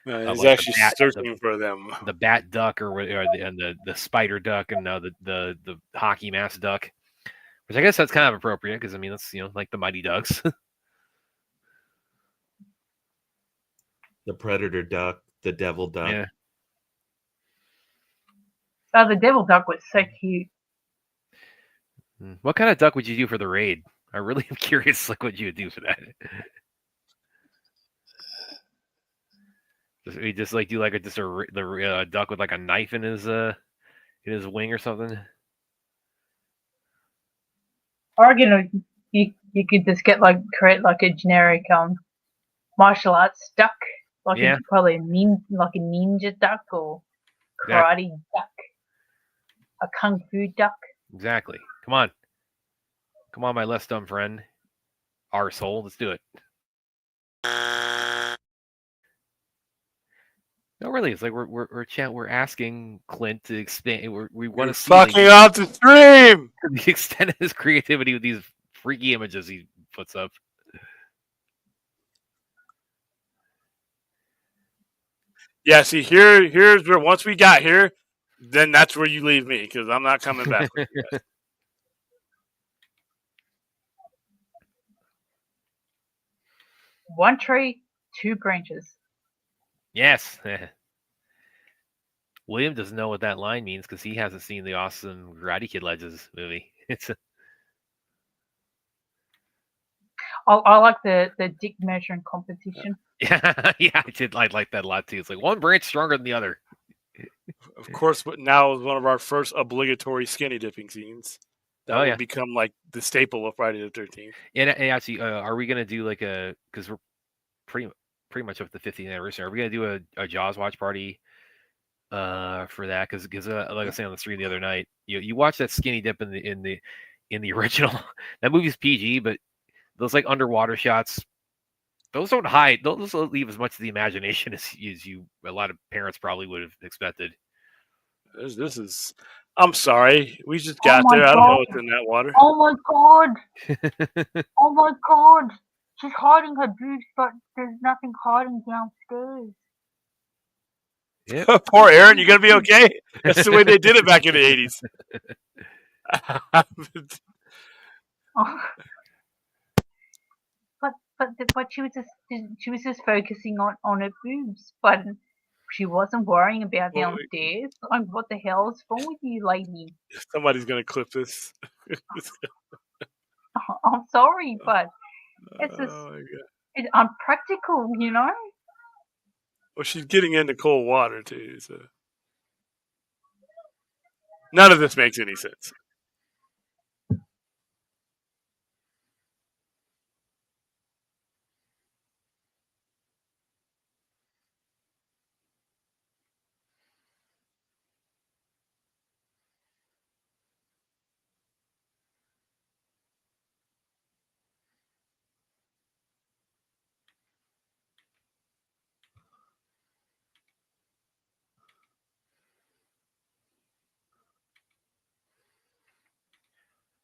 He's like actually searching for them. the bat duck and the spider duck and now the hockey mask duck, which I guess that's kind of appropriate because I mean that's like the Mighty Ducks. The predator duck, the devil duck. Yeah. Oh, the devil duck was so cute. What kind of duck would you do for the raid? I really am curious, like what you would do for that. We just like do like the duck with like a knife in his wing or something. Or you could just create like a generic martial arts duck, probably a ninja duck or karate duck, a kung fu duck. Exactly. Come on, my less dumb friend, arsehole. Let's do it. No, really, it's like we're asking Clint to expand. We want to see fucking off the stream. The extent of his creativity with these freaky images he puts up. Yeah, see, here's where once we got here, then that's where you leave me because I'm not coming back with you guys. One tree, two branches. Yes. William doesn't know what that line means because he hasn't seen the awesome Karate Kid Legends movie. I like the dick measuring competition. Yeah, I did. I like that a lot too. It's like one branch stronger than the other. Of course, but now is one of our first obligatory skinny dipping scenes. That will become like the staple of Friday the 13th. And actually, are we gonna do like because we're pretty much up to the 50th anniversary? Are we gonna do a Jaws watch party for that? Because like I was saying on the stream the other night, you watch that skinny dip in the original. That movie's PG, but those like underwater shots, those don't hide. Those leave as much of the imagination as a lot of parents probably would have expected. This is. I'm sorry. We just got there. I don't know what's in that water. Oh my god! Oh my god! She's hiding her boobs, but there's nothing hiding downstairs. Yeah. Poor Aaron. You gonna be okay? That's the way they did it back in the 80s. But she was just focusing on her boobs, but she wasn't worrying about downstairs. Like, what the hell is wrong with you, lady? Somebody's gonna clip this. I'm sorry, but it's just it's unpractical, you know. Well, she's getting into cold water too, so none of this makes any sense.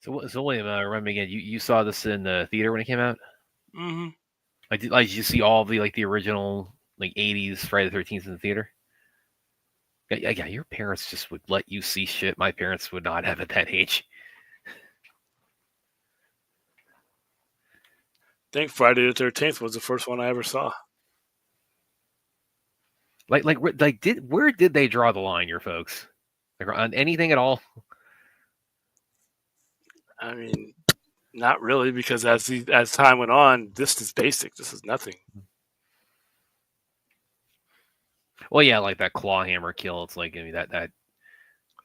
So William, remind me again. You saw this in the theater when it came out? Mm-hmm. Did you see all the the original '80s Friday the 13th in the theater? Yeah. Your parents just would let you see shit my parents would not have at that age. I think Friday the 13th was the first one I ever saw. Where did they draw the line, your folks? On anything at all? I mean, not really, because as time went on, this is basic. This is nothing. Well, yeah, like that claw hammer kill. It's like, I mean, that I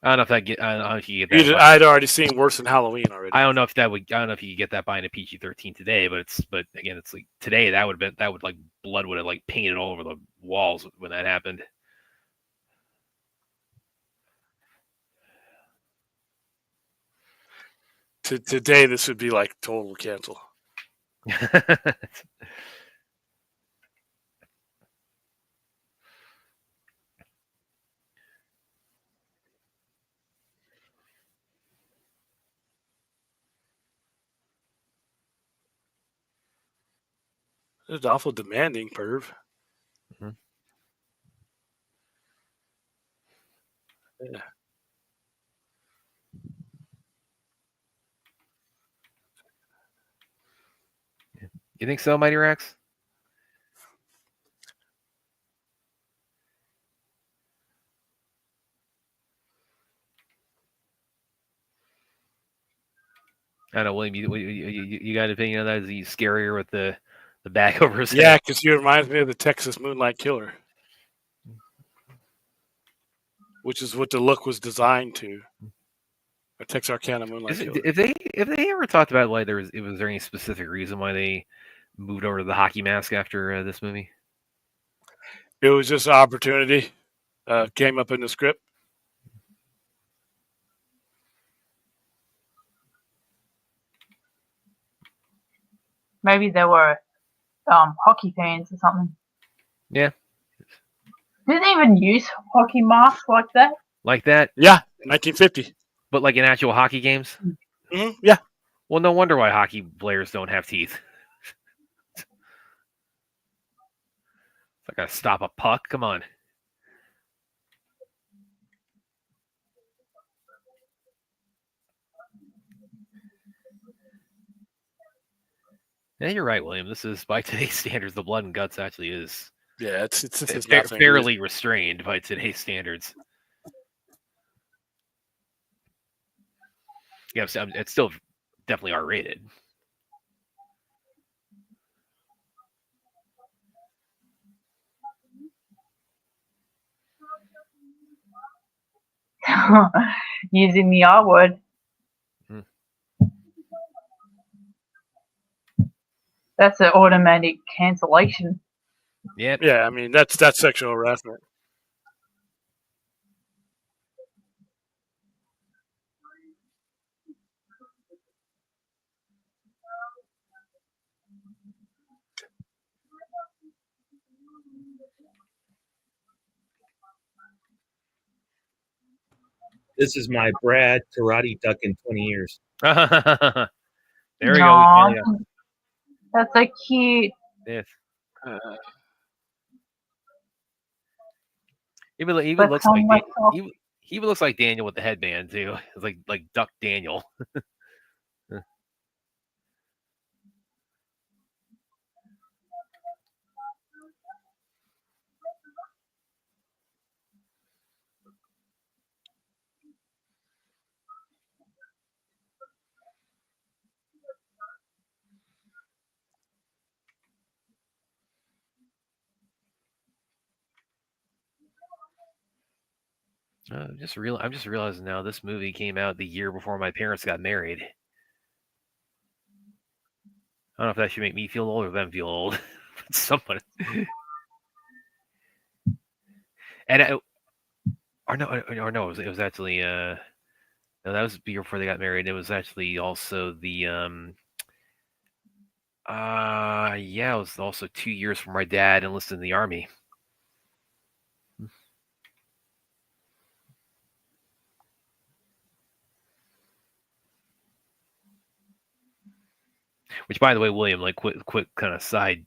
don't know if I don't know if you get that. I'd already seen worse than Halloween already. I don't know if you could get that by in a PG-13 today, but again, it's like today that would like blood would have like painted all over the walls when that happened. Today, this would be like total cancel. It's awful demanding, perv. Mm-hmm. Yeah. You think so, Mighty Rex? I don't know, William. You got an opinion on that? Is he scarier with the bag over his Yeah, head? because he reminds me of the Texas Moonlight Killer, which is what the look was designed to. Or Texarkana Moonlight Killer. If they ever talked about why was there any specific reason why they moved over to the hockey mask after this movie? It was just an opportunity. Came up in the script. Maybe they were hockey fans or something. Yeah. Did they even use hockey masks like that? Like that? Yeah, 1950. But like in actual hockey games? Mm-hmm. Yeah. Well, no wonder why hockey players don't have teeth. I gotta stop a puck. Come on. Yeah, you're right, William. This is, by today's standards, the blood and guts actually is. Yeah, it's nothing. Fairly restrained by today's standards. Yeah, it's still definitely R-rated. Using the R word. That's an automatic cancellation. Yep. Yeah, I mean that's sexual harassment. This is my Brad karate duck in 20 years. There we Aw, go. that's so cute. Yes. Uh, Even looks like he even looks like Daniel with the headband too. It's like Duck Daniel. I'm just realizing now this movie came out the year before my parents got married. I don't know if that should make me feel old or them feel old. Someone. And no, it was actually no, that was the year before they got married. It was actually also the yeah, it was also 2 years from my dad enlisted in the army. Which, by the way, William, like quick kind of side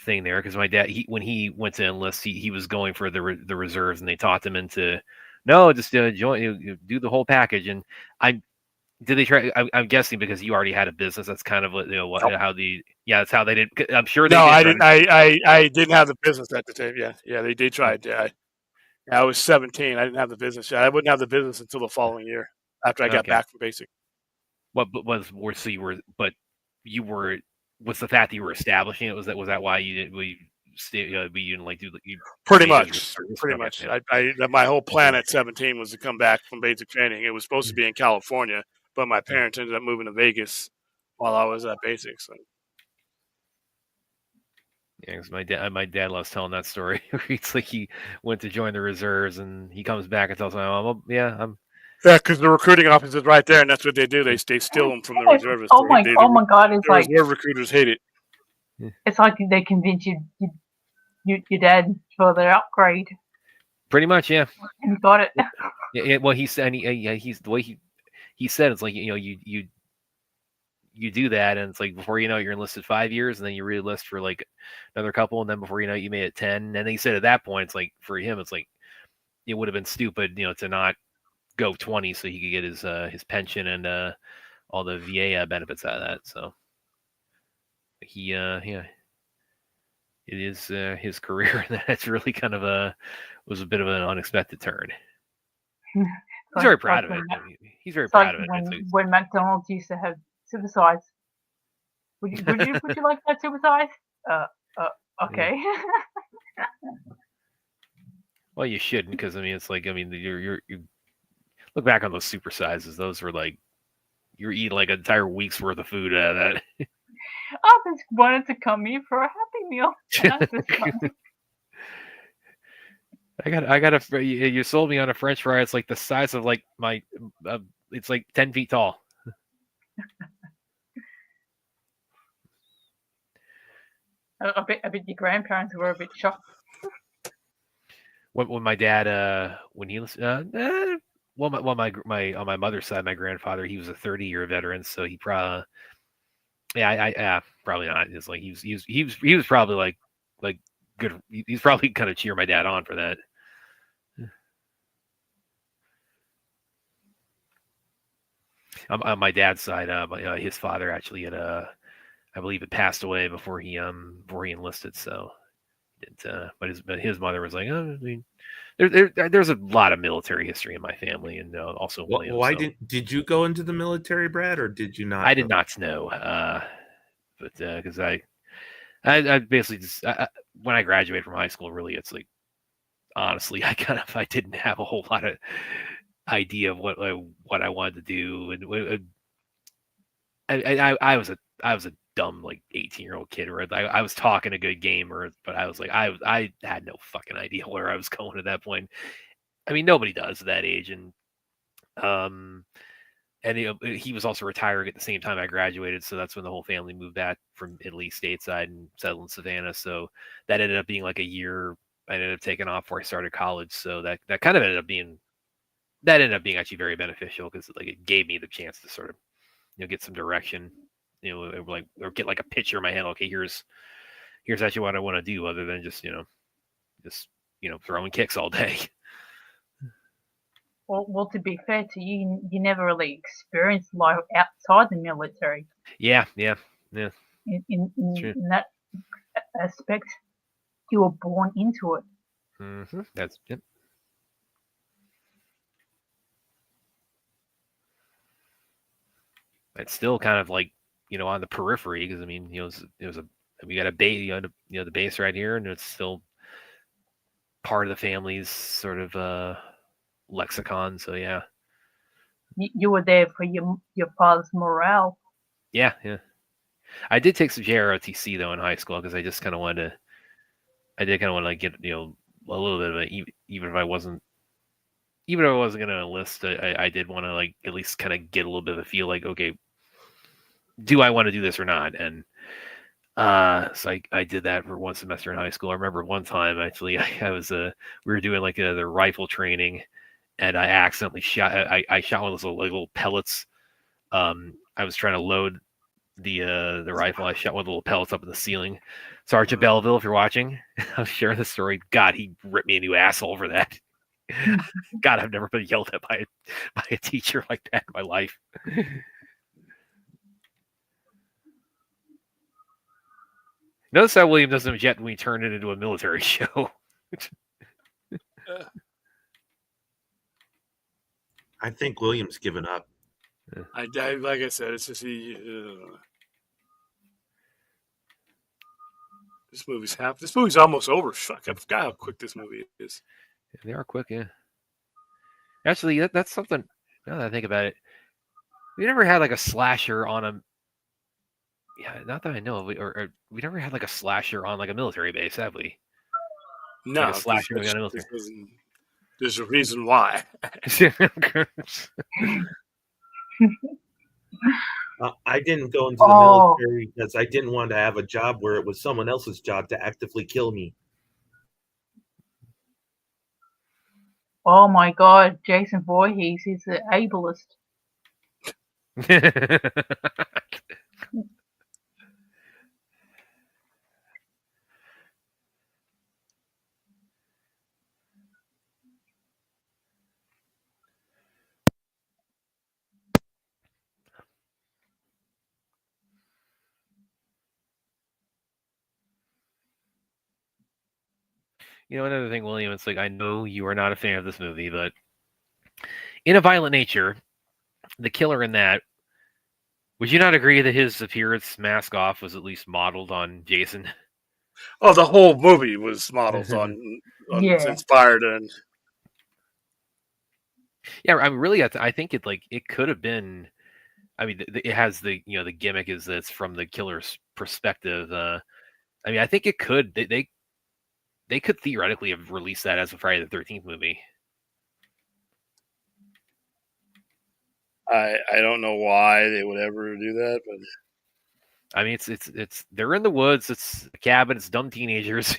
thing there, because my dad, when he went to enlist, he was going for the reserves, and they taught him into no, just join, you do the whole package. And I did they try? I'm guessing because you already had a business. That's kind of what Nope. how the that's how they did. I'm sure they No, did. I Try didn't. I didn't have the business at the time. Yeah, they tried. Yeah, I was 17. I didn't have the business yet. I wouldn't have the business until the following year after I got Okay. back from basic. What was so you were, but you were, what's the fact that you were establishing it? Was that why you didn't you didn't like do you Pretty made it as a much. service? Pretty Okay, much. yeah. My whole plan at 17 was to come back from basic training. It was supposed to be in California, but my parents ended up moving to Vegas while I was at basic. So. Yeah, because my dad loves telling that story. It's like he went to join the reserves, and he comes back and tells my mom, oh, "Yeah, I'm." Yeah, because the recruiting office is right there, and that's what they do. They steal them from the reservists. Oh my god! It's the like reserve recruiters hate it. it's like they convince your dad for their upgrade. Pretty much, yeah. And you got it. Yeah, well, he said, he's the way he said it's like you do that, and it's like before you know it, you're enlisted 5 years, and then you re-enlist for like another couple, and then before you know it, you made it 10. And then he said at that point, it's like for him, it's like it would have been stupid, to not go 20 so he could get his pension and all the VA benefits out of that. So he yeah, it is his career. That's really kind of was a bit of an unexpected turn. He's very proud of it. He's very proud of it. When McDonald's used to have supersize. Would you like that supersize? Okay. Well, you shouldn't, because I mean, it's like, I mean, you look back on those supersizes. Those were like you're eating like an entire week's worth of food out of that. I just wanted to come here for a Happy Meal. I got a. You sold me on a French fry. It's like the size of like my. It's like 10 feet tall. I bet your grandparents were a bit shocked. When my dad when he was well my on my mother's side, my grandfather, he was a 30-year veteran, so he probably probably not. It's like he was probably like good. He's probably kind of cheer my dad on for that. On my dad's side, his father actually had I believe it passed away before he enlisted. So, but his mother was like, oh, I mean, there's a lot of military history in my family, and also William. Why so. did you go into the military, Brad, or did you not? I did not know, but because I basically just when I graduated from high school, really, it's like honestly, I didn't have a whole lot of idea of what I wanted to do, and I was a dumb like 18-year-old kid, where I was talking a good game, but I was like I had no fucking idea where I was going at that point. I mean, nobody does at that age, and he was also retiring at the same time I graduated, so that's when the whole family moved back from Italy stateside and settled in Savannah. So that ended up being like a year. I ended up taking off before I started college, so that kind of ended up being actually very beneficial, because like it gave me the chance to sort of get some direction, like, or get like a picture in my head. Okay, here's actually what I want to do, other than just throwing kicks all day. Well, to be fair to you, you never really experienced life outside the military. Yeah. In that aspect, you were born into it. Mm-hmm. That's it. It's still kind of like on the periphery, because I mean we got a base, the base right here, and it's still part of the family's sort of lexicon. So yeah, you were there for your father's morale. Yeah. I did take some JROTC though in high school, because I just kind of wanted to. I did kind of want to like get a little bit of it, even if I wasn't going to enlist. I did want to like at least kind of get a little bit of a feel, like, okay, do I want to do this or not? And so I did that for one semester in high school. I remember one time actually I was we were doing like the rifle training, and I accidentally shot. I shot one of those little pellets. I was trying to load the rifle. I shot one of the little pellets up in the ceiling. Sergeant Belleville, if you're watching, I was sharing the story. God, he ripped me a new asshole for that. God, I've never been yelled at by a teacher like that in my life. Notice how William doesn't object when we turn it into a military show. I think William's given up. I like I said, it's just this movie's half. This movie's almost over. Fuck, I forgot how quick this movie is. They are quick, yeah. Actually, that's something. Now that I think about it, we never had like a slasher on a. Yeah, not that I know of, or we never had like a slasher on like a military base, have we? No, Like a slasher movie on a military. There's a reason why. I didn't go into the military because I didn't want to have a job where it was someone else's job to actively kill me. Oh my God, Jason Voorhees is the ableist. Another thing, William, it's like, I know you are not a fan of this movie, but in A Violent Nature, the killer in that, would you not agree that his appearance, mask off, was at least modeled on Jason? Oh, the whole movie was modeled on inspired and. Yeah, I mean, really, I think it could have been. I mean, it has the the gimmick is that it's from the killer's perspective. I mean, I think it could. They could theoretically have released that as a Friday the 13th movie. I don't know why they would ever do that, but I mean, it's they're in the woods. It's a cabin. It's dumb teenagers.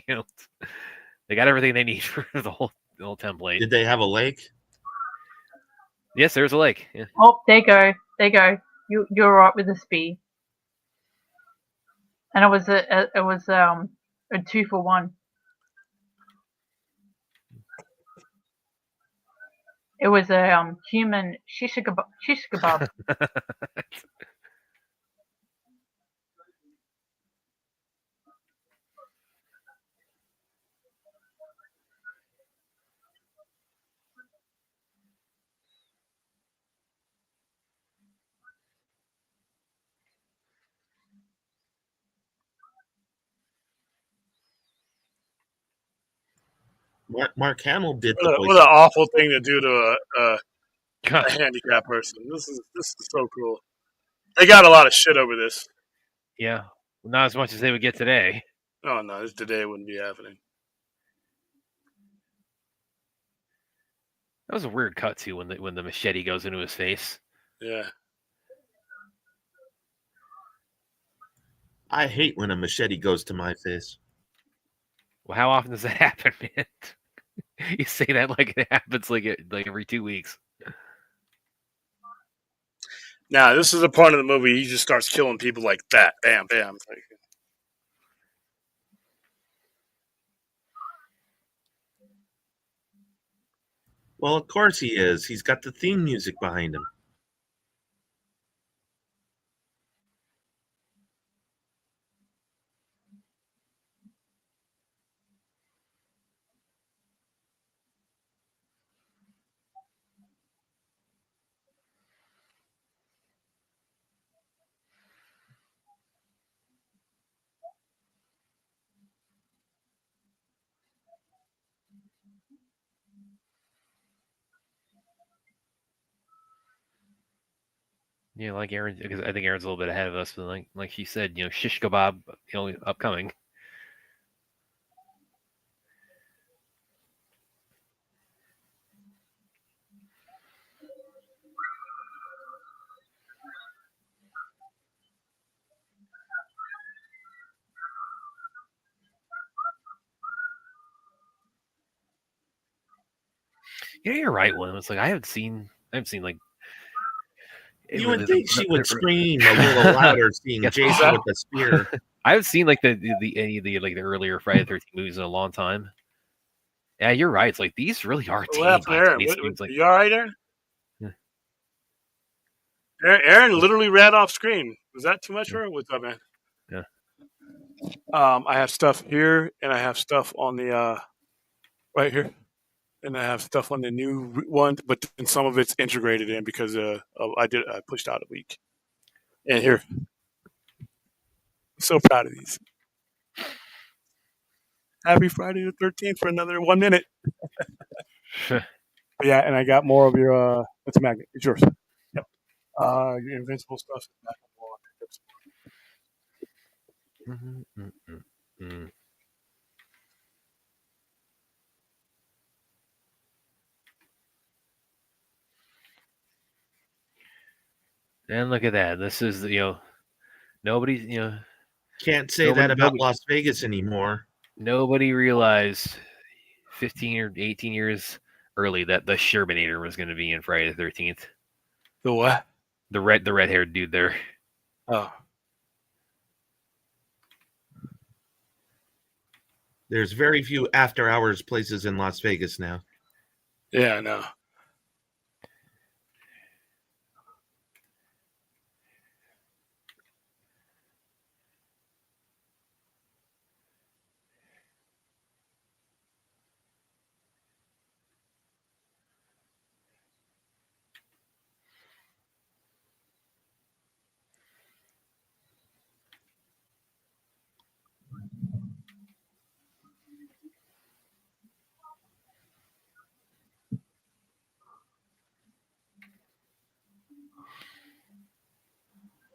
They got everything they need for the whole template. Did they have a lake? Yes, there's a lake. Yeah. Oh, there you go. You're right with the speed. And it was a 2-for-1. It was a human shish kebab. Mark Hamill did what the voice. an awful thing to do to a handicapped person. This is so cool. They got a lot of shit over this. Yeah, not as much as they would get today. Oh no, this today wouldn't be happening. That was a weird cut too when the machete goes into his face. Yeah. I hate when a machete goes to my face. Well, how often does that happen, man? You say that like it happens like every 2 weeks. Now, this is a part of the movie he just starts killing people like that. Bam, bam. Well, of course he is. He's got the theme music behind him. Yeah, like Aaron, because I think Aaron's a little bit ahead of us, but like she said, shish kebab, upcoming. Yeah, you're right, William. It's like I haven't seen like You would think she would scream a little louder seeing Yeah. Jason with the spear. I haven't seen like any of the like the earlier Friday the 13th movies in a long time. Yeah, you're right. It's like these really are What tame happened, by Aaron? 20 seems like. You all right, Aaron? Yeah. Aaron literally ran off screen. Was that too much for her? What's up, man? Yeah. I have stuff here, and I have stuff on the right here, and I have stuff on the new one, but then some of it's integrated in because I pushed out a week. And here, so proud of these. Happy Friday the 13th for another 1 minute. Yeah, and I got more of your what's a magnet? It's yours. Yep. Your invincible stuff is back on the wall. And look at that. This is nobody's Can't say that about Las Vegas anymore. Nobody realized 15 or 18 years early that the Shermanator was going to be in Friday the 13th. The what? The red-haired dude there. Oh. There's very few after-hours places in Las Vegas now. Yeah, I know.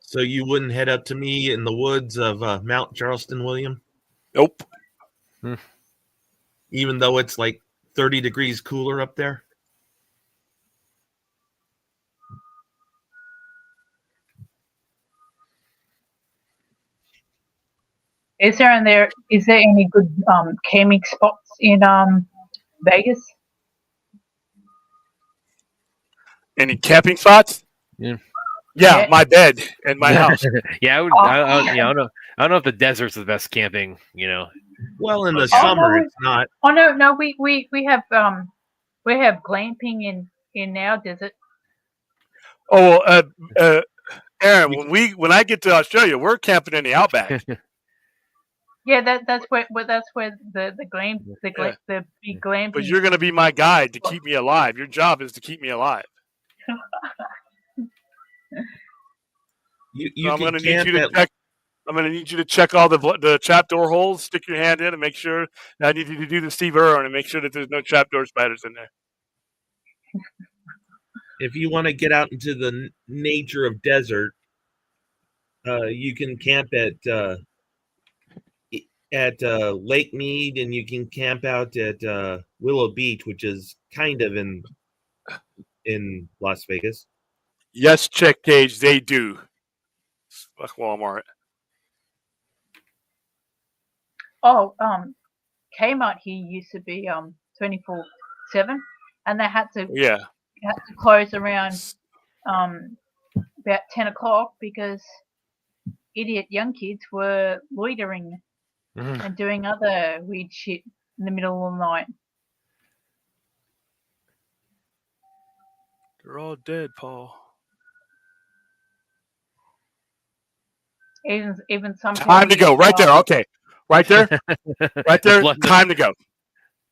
So you wouldn't head up to me in the woods of Mount Charleston, William? Nope. Even though it's like 30 degrees cooler up there? Is there any good camping spots in Vegas? Any camping spots? Yeah. Yeah, my bed and my house. Yeah, I don't know. I don't know if the desert's the best camping. Well, in the summer, it's not. Oh no, we have glamping in our desert. Oh, Aaron, when I get to Australia, we're camping in the outback. Yeah, that's where the big glamping. But you're going to be my guide to keep me alive. Your job is to keep me alive. I'm going to need you to check. I'm going to need you to check all the trapdoor holes. Stick your hand in and make sure. I need you to do the Steve Irwin and make sure that there's no trapdoor spiders in there. If you want to get out into the nature of desert, you can camp at Lake Mead, and you can camp out at Willow Beach, which is kind of in Las Vegas. Yes, check Gage, they do. Fuck Walmart. Oh, Kmart here used to be 24/7, and they had to close around about 10 o'clock because idiot young kids were loitering and doing other weird shit in the middle of the night. They're all dead, Paul. Even some time to go. Right there. Okay. Right there. Right there. Time to go.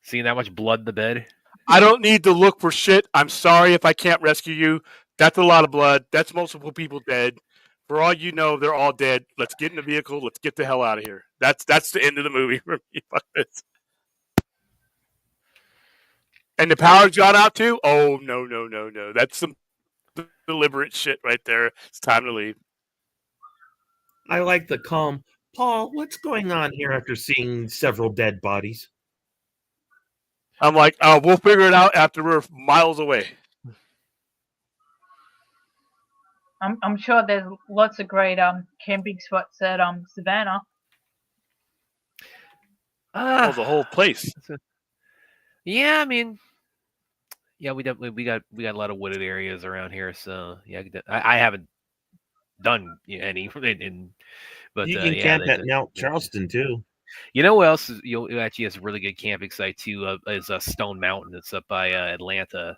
Seeing that much blood in the bed. I don't need to look for shit. I'm sorry if I can't rescue you. That's a lot of blood. That's multiple people dead. For all you know, they're all dead. Let's get in the vehicle. Let's get the hell out of here. That's the end of the movie for me. Fuck this. And the power's gone out too? Oh, no. That's some deliberate shit right there. It's time to leave. I like the calm. Paul, what's going on here after seeing several dead bodies? I'm like, oh, we'll figure it out after we're miles away. I'm sure there's lots of great camping spots at Savannah. The whole place. Yeah, I mean, Yeah, we definitely we got a lot of wooded areas around here. So yeah, I haven't done any, but You can yeah, camp at Mount Charleston too. you know what else? It actually has a really good camping site too. Is Stone Mountain. It's up by Atlanta.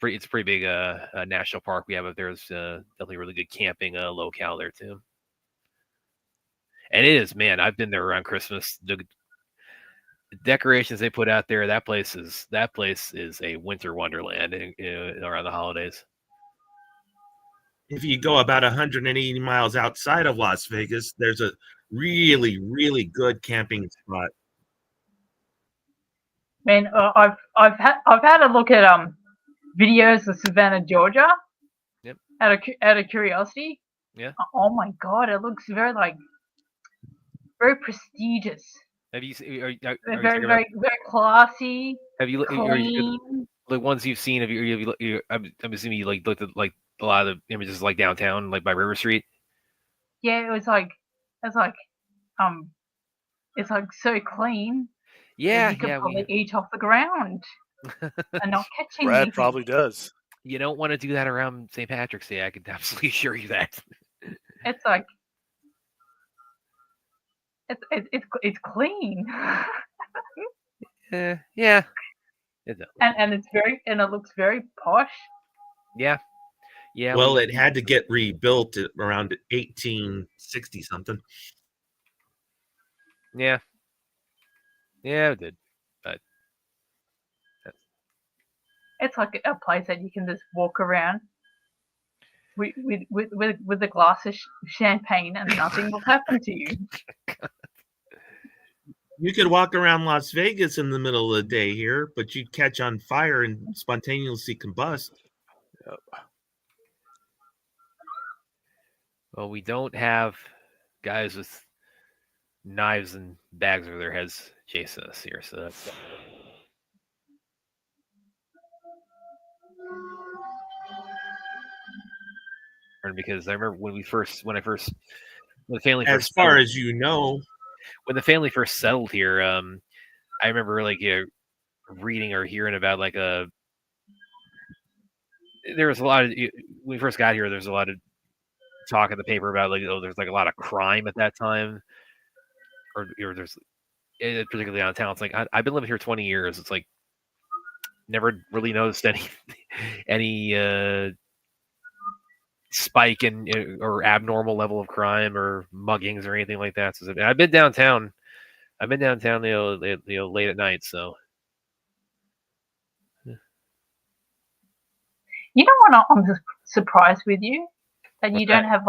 It's a pretty big national park we have up there. It's definitely a really good camping locale there too. And it is, man. I've been there around Christmas. The decorations they put out there, that place is a winter wonderland around the holidays. If you go about 180 miles outside of Las Vegas, there's a really, really good camping spot. Man, I've had a look at videos of Savannah, Georgia. Yep. Out of curiosity. Yeah. Oh my god, it looks very prestigious. Have you Very classy. have you Clean. the ones you've seen? I'm assuming you looked at a lot of the images downtown, by River Street. Yeah, it's so clean. Yeah, You could yeah. probably eat off the ground and not catch Brad anything. probably does. You don't want to do that around St. Patrick's Day. I can absolutely assure you that. It's it's clean. Yeah. And it looks very posh. Yeah. Yeah. Well, it had to get rebuilt at around 1860 something. Yeah. Yeah, it did. But It's like a place that you can just walk around with a glass of champagne and nothing will happen to you. You could walk around Las Vegas in the middle of the day here, but you'd catch on fire and spontaneously combust. Yep. Well, we don't have guys with knives and bags over their heads chasing us here, so that's because I remember when the family As first far settled, as you know, when the family first settled here, I remember reading or hearing about there was a lot of when we first got here. There's a lot of talk in the paper about there's a lot of crime at that time, or there's particularly downtown. It's I've been living here 20 years. It's never really noticed any spike in or abnormal level of crime or muggings or anything like that. So I've been downtown. Late at night. So You know what? I'm just surprised with you that you don't have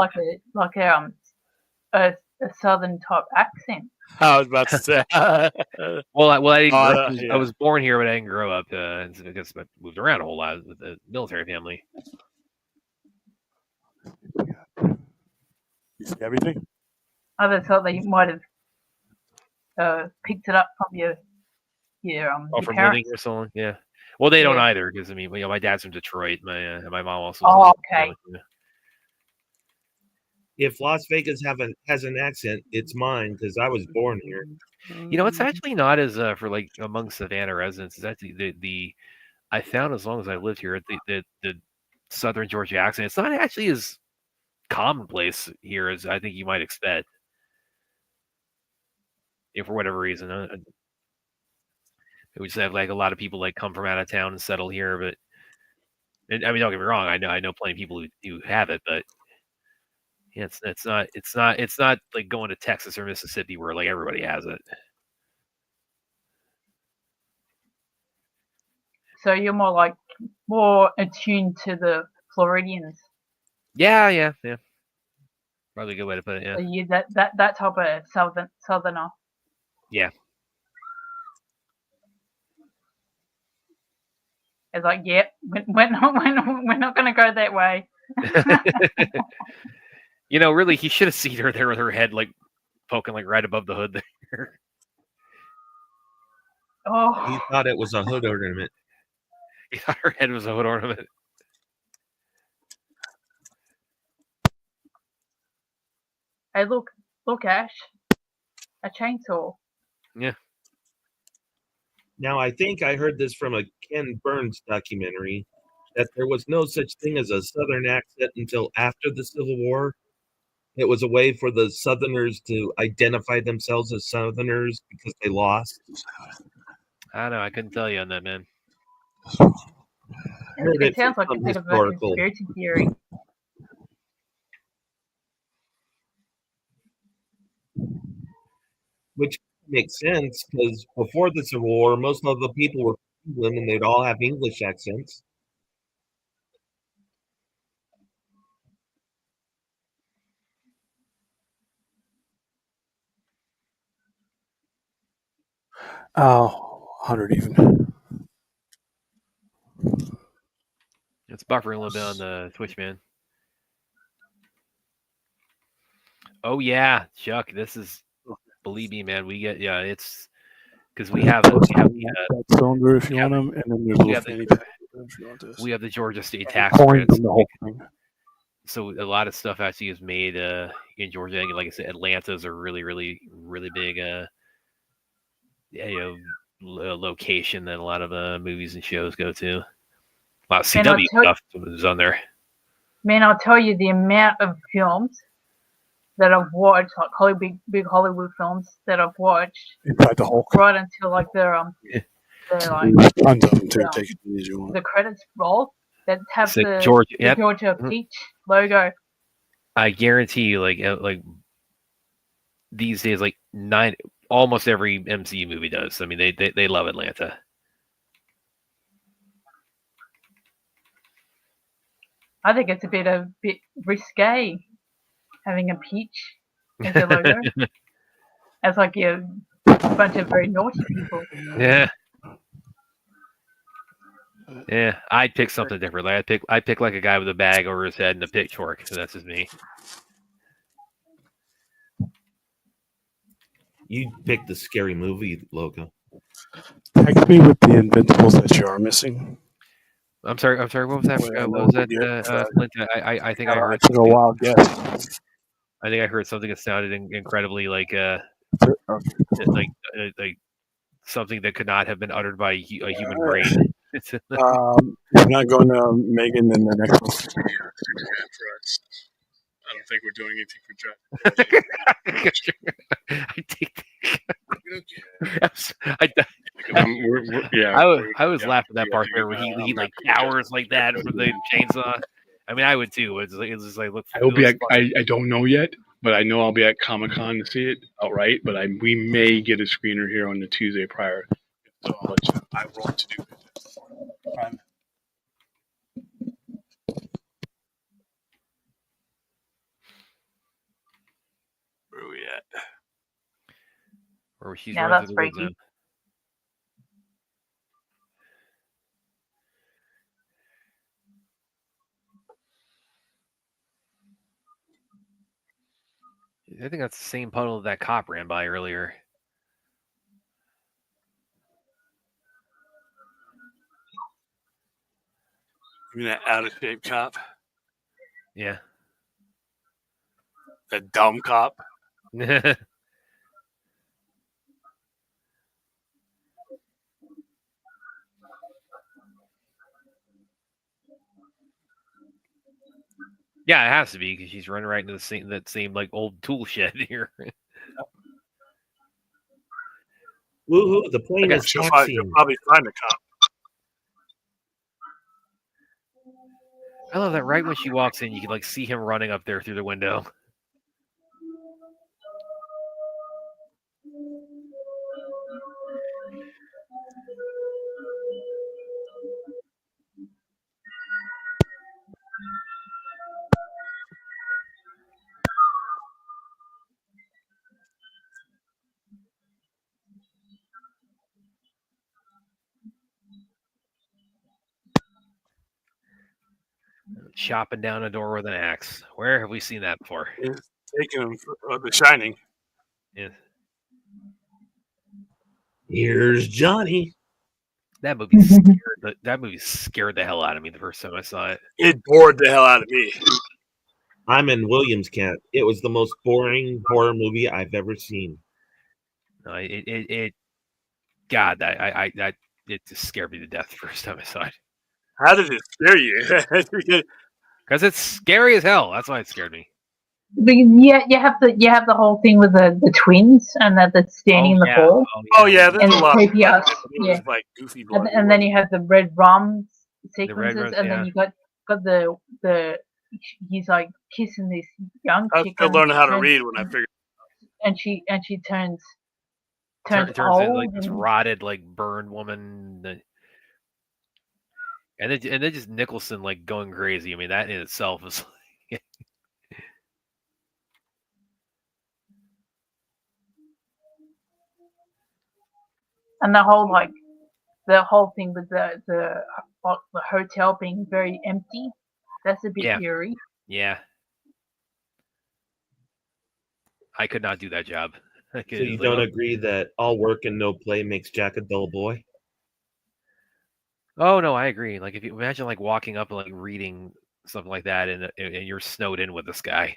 a southern type accent. I was about to say. I was born here, but I didn't grow up because I moved around a whole lot with the military family. You see everything? I just thought that you might have picked it up from your From parents. living here so long, yeah. Well, they don't either because my dad's from Detroit. My mom also. Okay. if Las Vegas has an accent, it's mine because I was born here. It's actually not as for among Savannah residents. It's actually the I found as long as I lived here the Southern Georgia accent. It's not actually as commonplace here as I think you might expect. If for whatever reason, we just have a lot of people come from out of town and settle here. But I mean, don't get me wrong. I know plenty of people who have it, but yeah, it's not like going to Texas or Mississippi where everybody has it. So you're more attuned to the Floridians. Yeah. Probably a good way to put it. Yeah. So you that type of southerner. Yeah. It's we're not going to go that way. Really, he should have seen her there with her head poking right above the hood there. Oh. He thought it was a hood ornament. He thought her head was a hood ornament. Hey, look, Ash, a chainsaw. Yeah. Now, I think I heard this from a Ken Burns documentary that there was no such thing as a Southern accent until after the Civil War. It was a way for the Southerners to identify themselves as Southerners because they lost. I don't know. I couldn't tell you on that, man. I heard It it from sounds like a some bit of a historical, conspiracy theory. which makes sense because before the Civil War, most of the people were from England and they'd all have English accents. Oh, 100 even. It's buffering a little bit on the Twitch, man. Oh yeah, Chuck. This is, believe me, man. We get it's because we have that cylinder if you want them, and then there's a we little have the- fanny pack if you want this. we have the Georgia State tax Pouring credits. from the whole thing. So a lot of stuff actually is made in Georgia. Like I said, Atlanta's a really, really, really big location that a lot of movies and shows go to. A lot of And I'll CW tell- stuff was on there. Man, I'll tell you the amount of films that I've watched, like big Hollywood films that I've watched, Inside the Hulk. right until like they're like There's tons of them too. Yeah. Take it as you want. the credits roll that have It's like the Georgia. the Yep. Georgia Mhm. Peach logo. I guarantee you, like these days, like almost every MCU movie does. I mean, they love Atlanta. I think it's a bit risque having a peach as a logo. As like a bunch of very naughty people. Yeah. Yeah, I'd pick something different. Like I'd pick like a guy with a bag over his head and a pitchfork. So that's just me. You picked the Scary Movie logo. Text me with the Invincibles that you are missing. I'm sorry. What was that? Well, What was that? yeah, Clint? I think I heard. It's a wild guess. I think I heard something that sounded incredibly like like something that could not have been uttered by a human brain. If you're not going to Megan, then the next one. I don't think we're doing anything for Jeff. I think. I was laughing at that part there where he like cowers like that for the chainsaw. I mean, I would too. It's just like look. I will be. I don't know yet, but I know I'll be at Comic-Con to see it outright. But we may get a screener here on the Tuesday prior. So I'll let you know. I want to do it. Where are we at? Or she's Yeah, running that's through the woods freaky. now. I think that's the same puddle that cop ran by earlier. You mean that out of shape cop? Yeah. That dumb cop? Yeah, it has to be because she's running right into that same like old tool shed here. Woohoo! The plane is You'll taxiing. probably find a cop. I love that. Right when she walks in, you can like see him running up there through the window. Chopping down a door with an axe. Where have we seen that before? It's taking him for The Shining. Yeah. Here's Johnny. That movie scared the hell out of me the first time I saw it. It bored the hell out of me. I'm in Williams camp. It was the most boring horror movie I've ever seen. No, it God, that it just scared me to death the first time I saw it. How did it scare you? Because it's scary as hell. That's why it scared me. But you have the whole thing with the twins and that standing in the pool. Oh yeah, there's And a lot. creepy Like, ass, it yeah. was like goofy blood. And then you have the red rum sequences, rose, and then you got the he's like kissing this young I was chick, still and learning how to turns- read when I figured. and she turns turns old, into like this and- rotted, like burned woman. And then just Nicholson like going crazy. I mean, that in itself is. and the whole thing with the hotel being very empty. That's a bit Yeah. eerie. Yeah. I could not do that job. So you don't agree that all work and no play makes Jack a dull boy? Oh no, I agree. Like if you imagine like walking up and like reading something like that, and you're snowed in with this guy.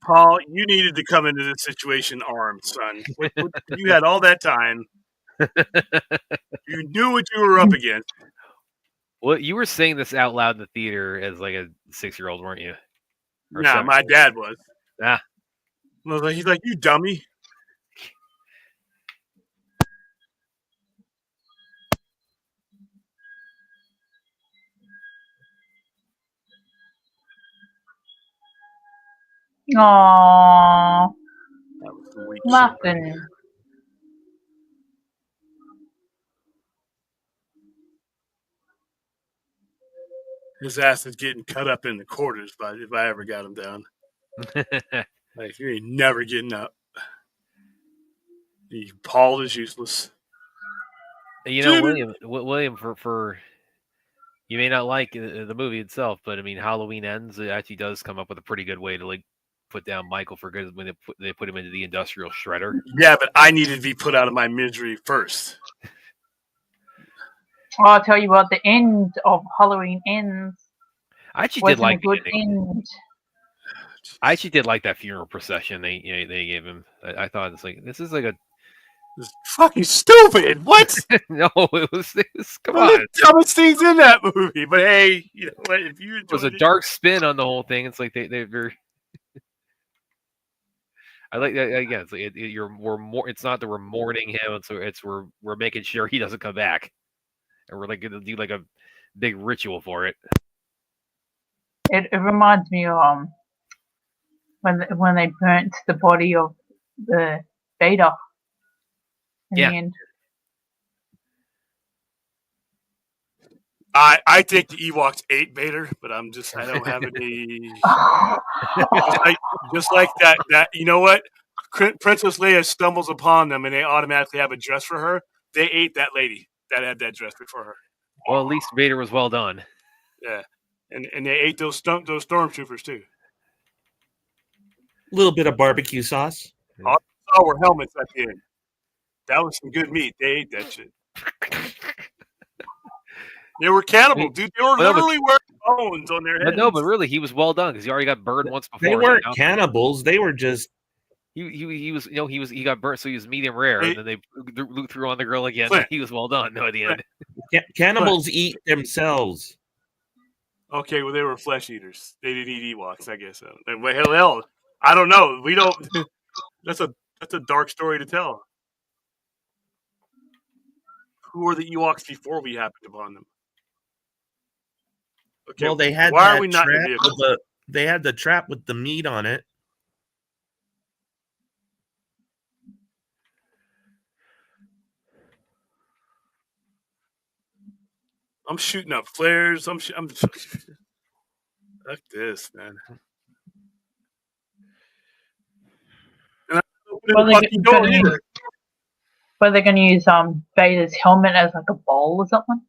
Paul, you needed to come into this situation armed, son. You had all that time. You knew what you were up against. Well, you were saying this out loud in the theater as like a 6-year-old, weren't you? Or Yeah, my dad was. Ah. He's like, you dummy. Aww, That was some weak shit. Muffin. His ass is getting cut up in the quarters if I ever got him down. Like, you ain't never getting up. Paul is useless. You know, William, for you may not like the movie itself, but I mean, Halloween Ends, it actually does come up with a pretty good way to like put down Michael for good when they put him into the industrial shredder. Yeah, but I needed to be put out of my misery first. Oh, I'll tell you what, the end of Halloween Ends I actually wasn't did like a good end. I actually did like that funeral procession they gave him. I thought it's like this is like a This is fucking stupid. What? no, it was come One of on. the dumbest things in that movie. But hey, you know what? If you It was a enjoyed dark spin on the whole thing. It's like they're. I like that again. It's like we're more. It's not that we're mourning him. It's we're making sure he doesn't come back, and we're like gonna do like a big ritual for it. It reminds me of when they burnt the body of the Vader in the end. I think the Ewoks ate Vader, but I don't have any. just like that. You know what? Princess Leia stumbles upon them, and they automatically have a dress for her. They ate that lady that had that dress before her. Well, at least Vader was well done. Yeah, and they ate those stormtroopers too. A little bit of barbecue sauce. All I saw were helmets at the end. That was some good meat. They ate that shit. They were cannibals, dude. They were literally wearing bones on their heads. But really, he was well done because he already got burned once before. They weren't cannibals. They were just. He was he got burnt, so he was medium rare, and then they threw on the grill again. And he was well done. No, at the end. Cannibals eat themselves. Okay, well they were flesh eaters. They didn't eat Ewoks, I guess so. Hell, I don't know. We don't. That's a dark story to tell. Who were the Ewoks before we happened upon them? Okay, Well, they had why are we not in they had the trap with the meat on it. I'm shooting up flares. I'm fuck this, man. And I'm not opening Well, the fucking door either. Were they going to use Vader's helmet as like a bowl or something?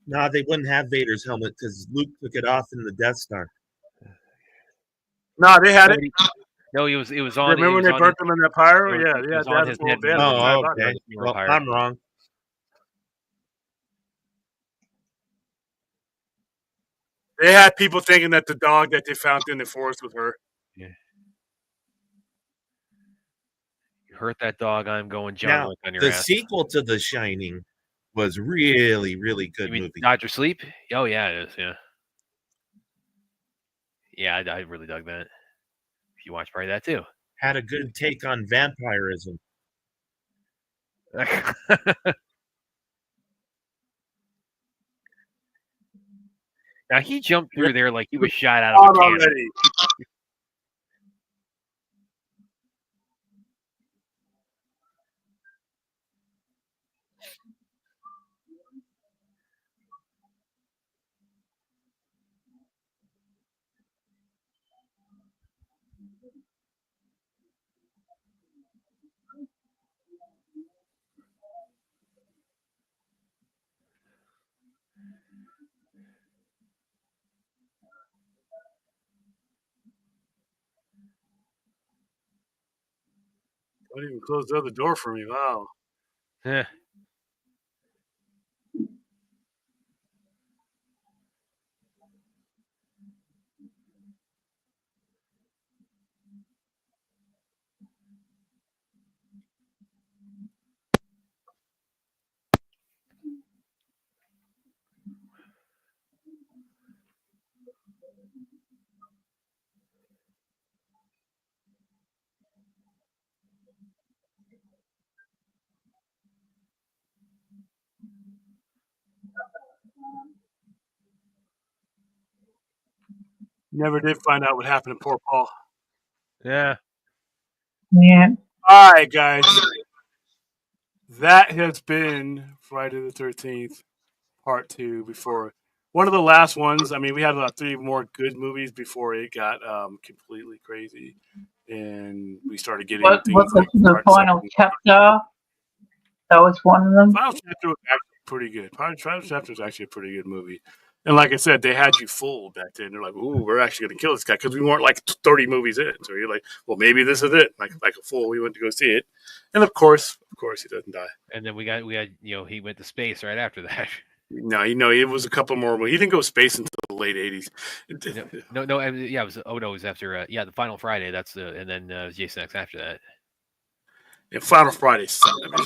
No, they wouldn't have Vader's helmet because Luke took it off in the Death Star. Nah, they had it. No, it was on. Remember when they burnt them in that pyro? Yeah, it yeah, was they on had his a head. they had a Oh, TIE okay. fighter. Well, I'm wrong. They had people thinking that the dog that they found in the forest was her. Yeah. You hurt that dog, I'm going John Now, Wick on your the ass. sequel to The Shining was really, really good You mean movie. Dr. Sleep? Oh yeah, it is. Yeah. Yeah, I really dug that. If you watched probably that too. Had a good take on vampirism. Now he jumped through there like he was shot out of a cannon. Already. Don't even close the other door for me. Wow. Yeah. Never did find out what happened to poor Paul. Yeah. Yeah. All right, guys. That has been Friday the 13th, part 2. Before one of the last ones. I mean, we had about 3 more good movies before it got completely crazy, and we started getting What things like the final chapter? That was one of them. Final Chapter was actually pretty good. Final Chapter was actually a pretty good movie. And like I said, they had you fooled back then. They're like, "Ooh, we're actually going to kill this guy," because we weren't like 30 movies in. So you're like, "Well, maybe this is it." Like a fool, we went to go see it, and of course, he doesn't die. And then we had he went to space right after that. No, it was a couple more. He didn't go to space until the late 80s. No, yeah, it was. Oh no, it was after. The Final Friday. That's and then Jason X after that. And Final Friday.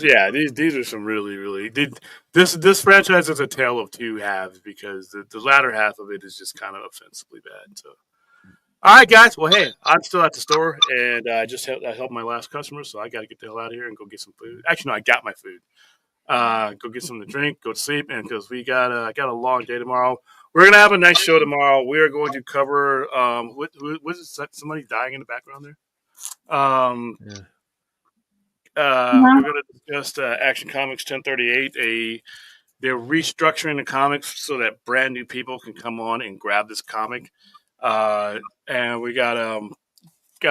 Yeah, these are some really. This franchise is a tale of two halves because the latter half of it is just kind of offensively bad. So, all right, guys. Well, hey, I'm still at the store, and I helped my last customer, so I got to get the hell out of here and go get some food. Actually, no, I got my food. Go get something to drink, go to sleep, and because we got a long day tomorrow. We're gonna have a nice show tomorrow. We are going to cover what is somebody dying in the background there? Yeah. We're going to discuss Action Comics 1038. They're restructuring the comics so that brand new people can come on and grab this comic. And we got a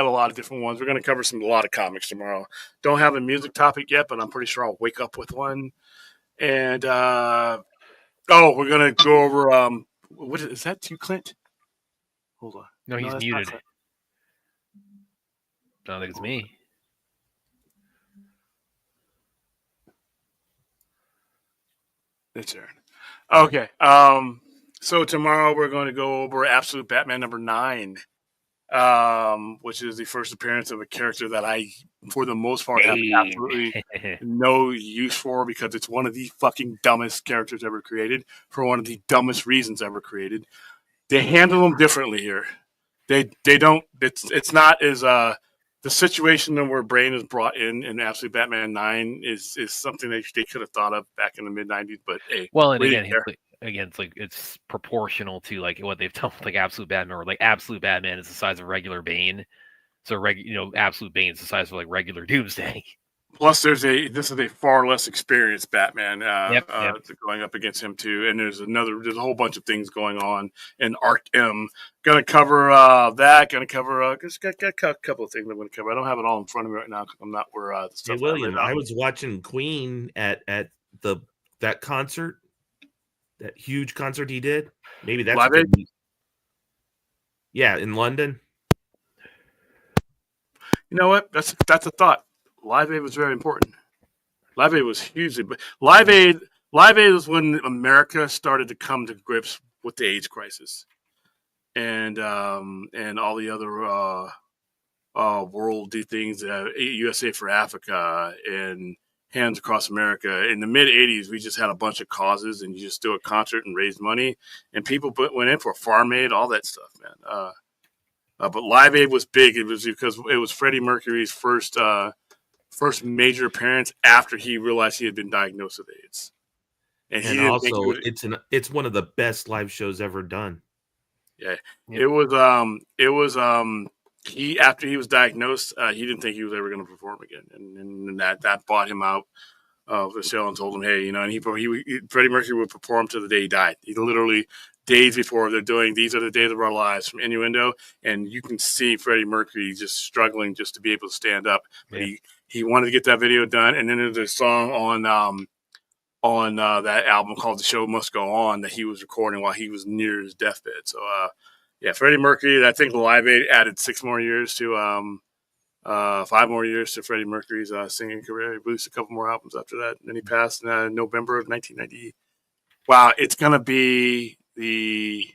lot of different ones. We're going to cover a lot of comics tomorrow. Don't have a music topic yet, but I'm pretty sure I'll wake up with one. And we're going to go over what is that? You, Clint? Hold on. No, he's that's not muted. Clint. I don't think it's me. It's Aaron. Okay. So tomorrow we're going to go over Absolute Batman number 9, which is the first appearance of a character that I, for the most part, have absolutely no use for because it's one of the fucking dumbest characters ever created for one of the dumbest reasons ever created. They handle them differently here. They don't. It's not as the situation where Brain is brought in Absolute Batman 9 is something they could have thought of back in the mid 90s. But hey, well, and again, it's proportional to like what they've done with like Absolute Batman, or like Absolute Batman is the size of regular Bane, so Absolute Bane is the size of like regular Doomsday. Plus, this is a far less experienced Batman Yep. going up against him too, and there's a whole bunch of things going on in Arkham. Gonna cover that. Gonna cover just got a couple of things I'm gonna cover. I don't have it all in front of me right now because I'm not where the Hey stuff William, I I was watching Queen at that concert, that huge concert he did. Maybe that's Live what Aid? they need. Yeah, in London. You know what? That's a thought. Live Aid was very important. Live Aid was hugely, but Live Aid was when America started to come to grips with the AIDS crisis, and all the other worldly things, USA for Africa and Hands Across America. In the mid '80s, we just had a bunch of causes, and you just do a concert and raise money, and people went in for Farm Aid, all that stuff, man. But Live Aid was big. It was because it was Freddie Mercury's first major appearance after he realized he had been diagnosed with AIDS, and he And didn't think he also, would. it's one of the best live shows ever done. Yeah, Yep. it was he after he was diagnosed, he didn't think he was ever going to perform again, and that bought him out of the show and told him, hey, and Freddie Mercury would perform to the day he died. He literally days before they're doing these are the days of our lives from Innuendo, and you can see Freddie Mercury just struggling just to be able to stand up, but he wanted to get that video done, and then there's a song on that album called "The Show Must Go On" that he was recording while he was near his deathbed. So, yeah, Freddie Mercury. I think Live Aid added 5 more years to Freddie Mercury's singing career. He released a couple more albums after that, and then he passed in November of 1990. Wow, it's gonna be the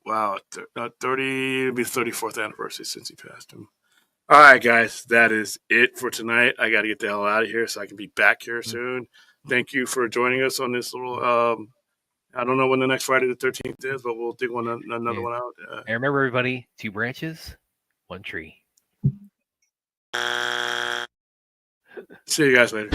34th anniversary since he passed him. All right, guys, that is it for tonight. I got to get the hell out of here so I can be back here soon. Thank you for joining us on this little. I don't know when the next Friday the 13th is, but we'll dig another one out. And remember, everybody, 2 branches, 1 tree. See you guys later.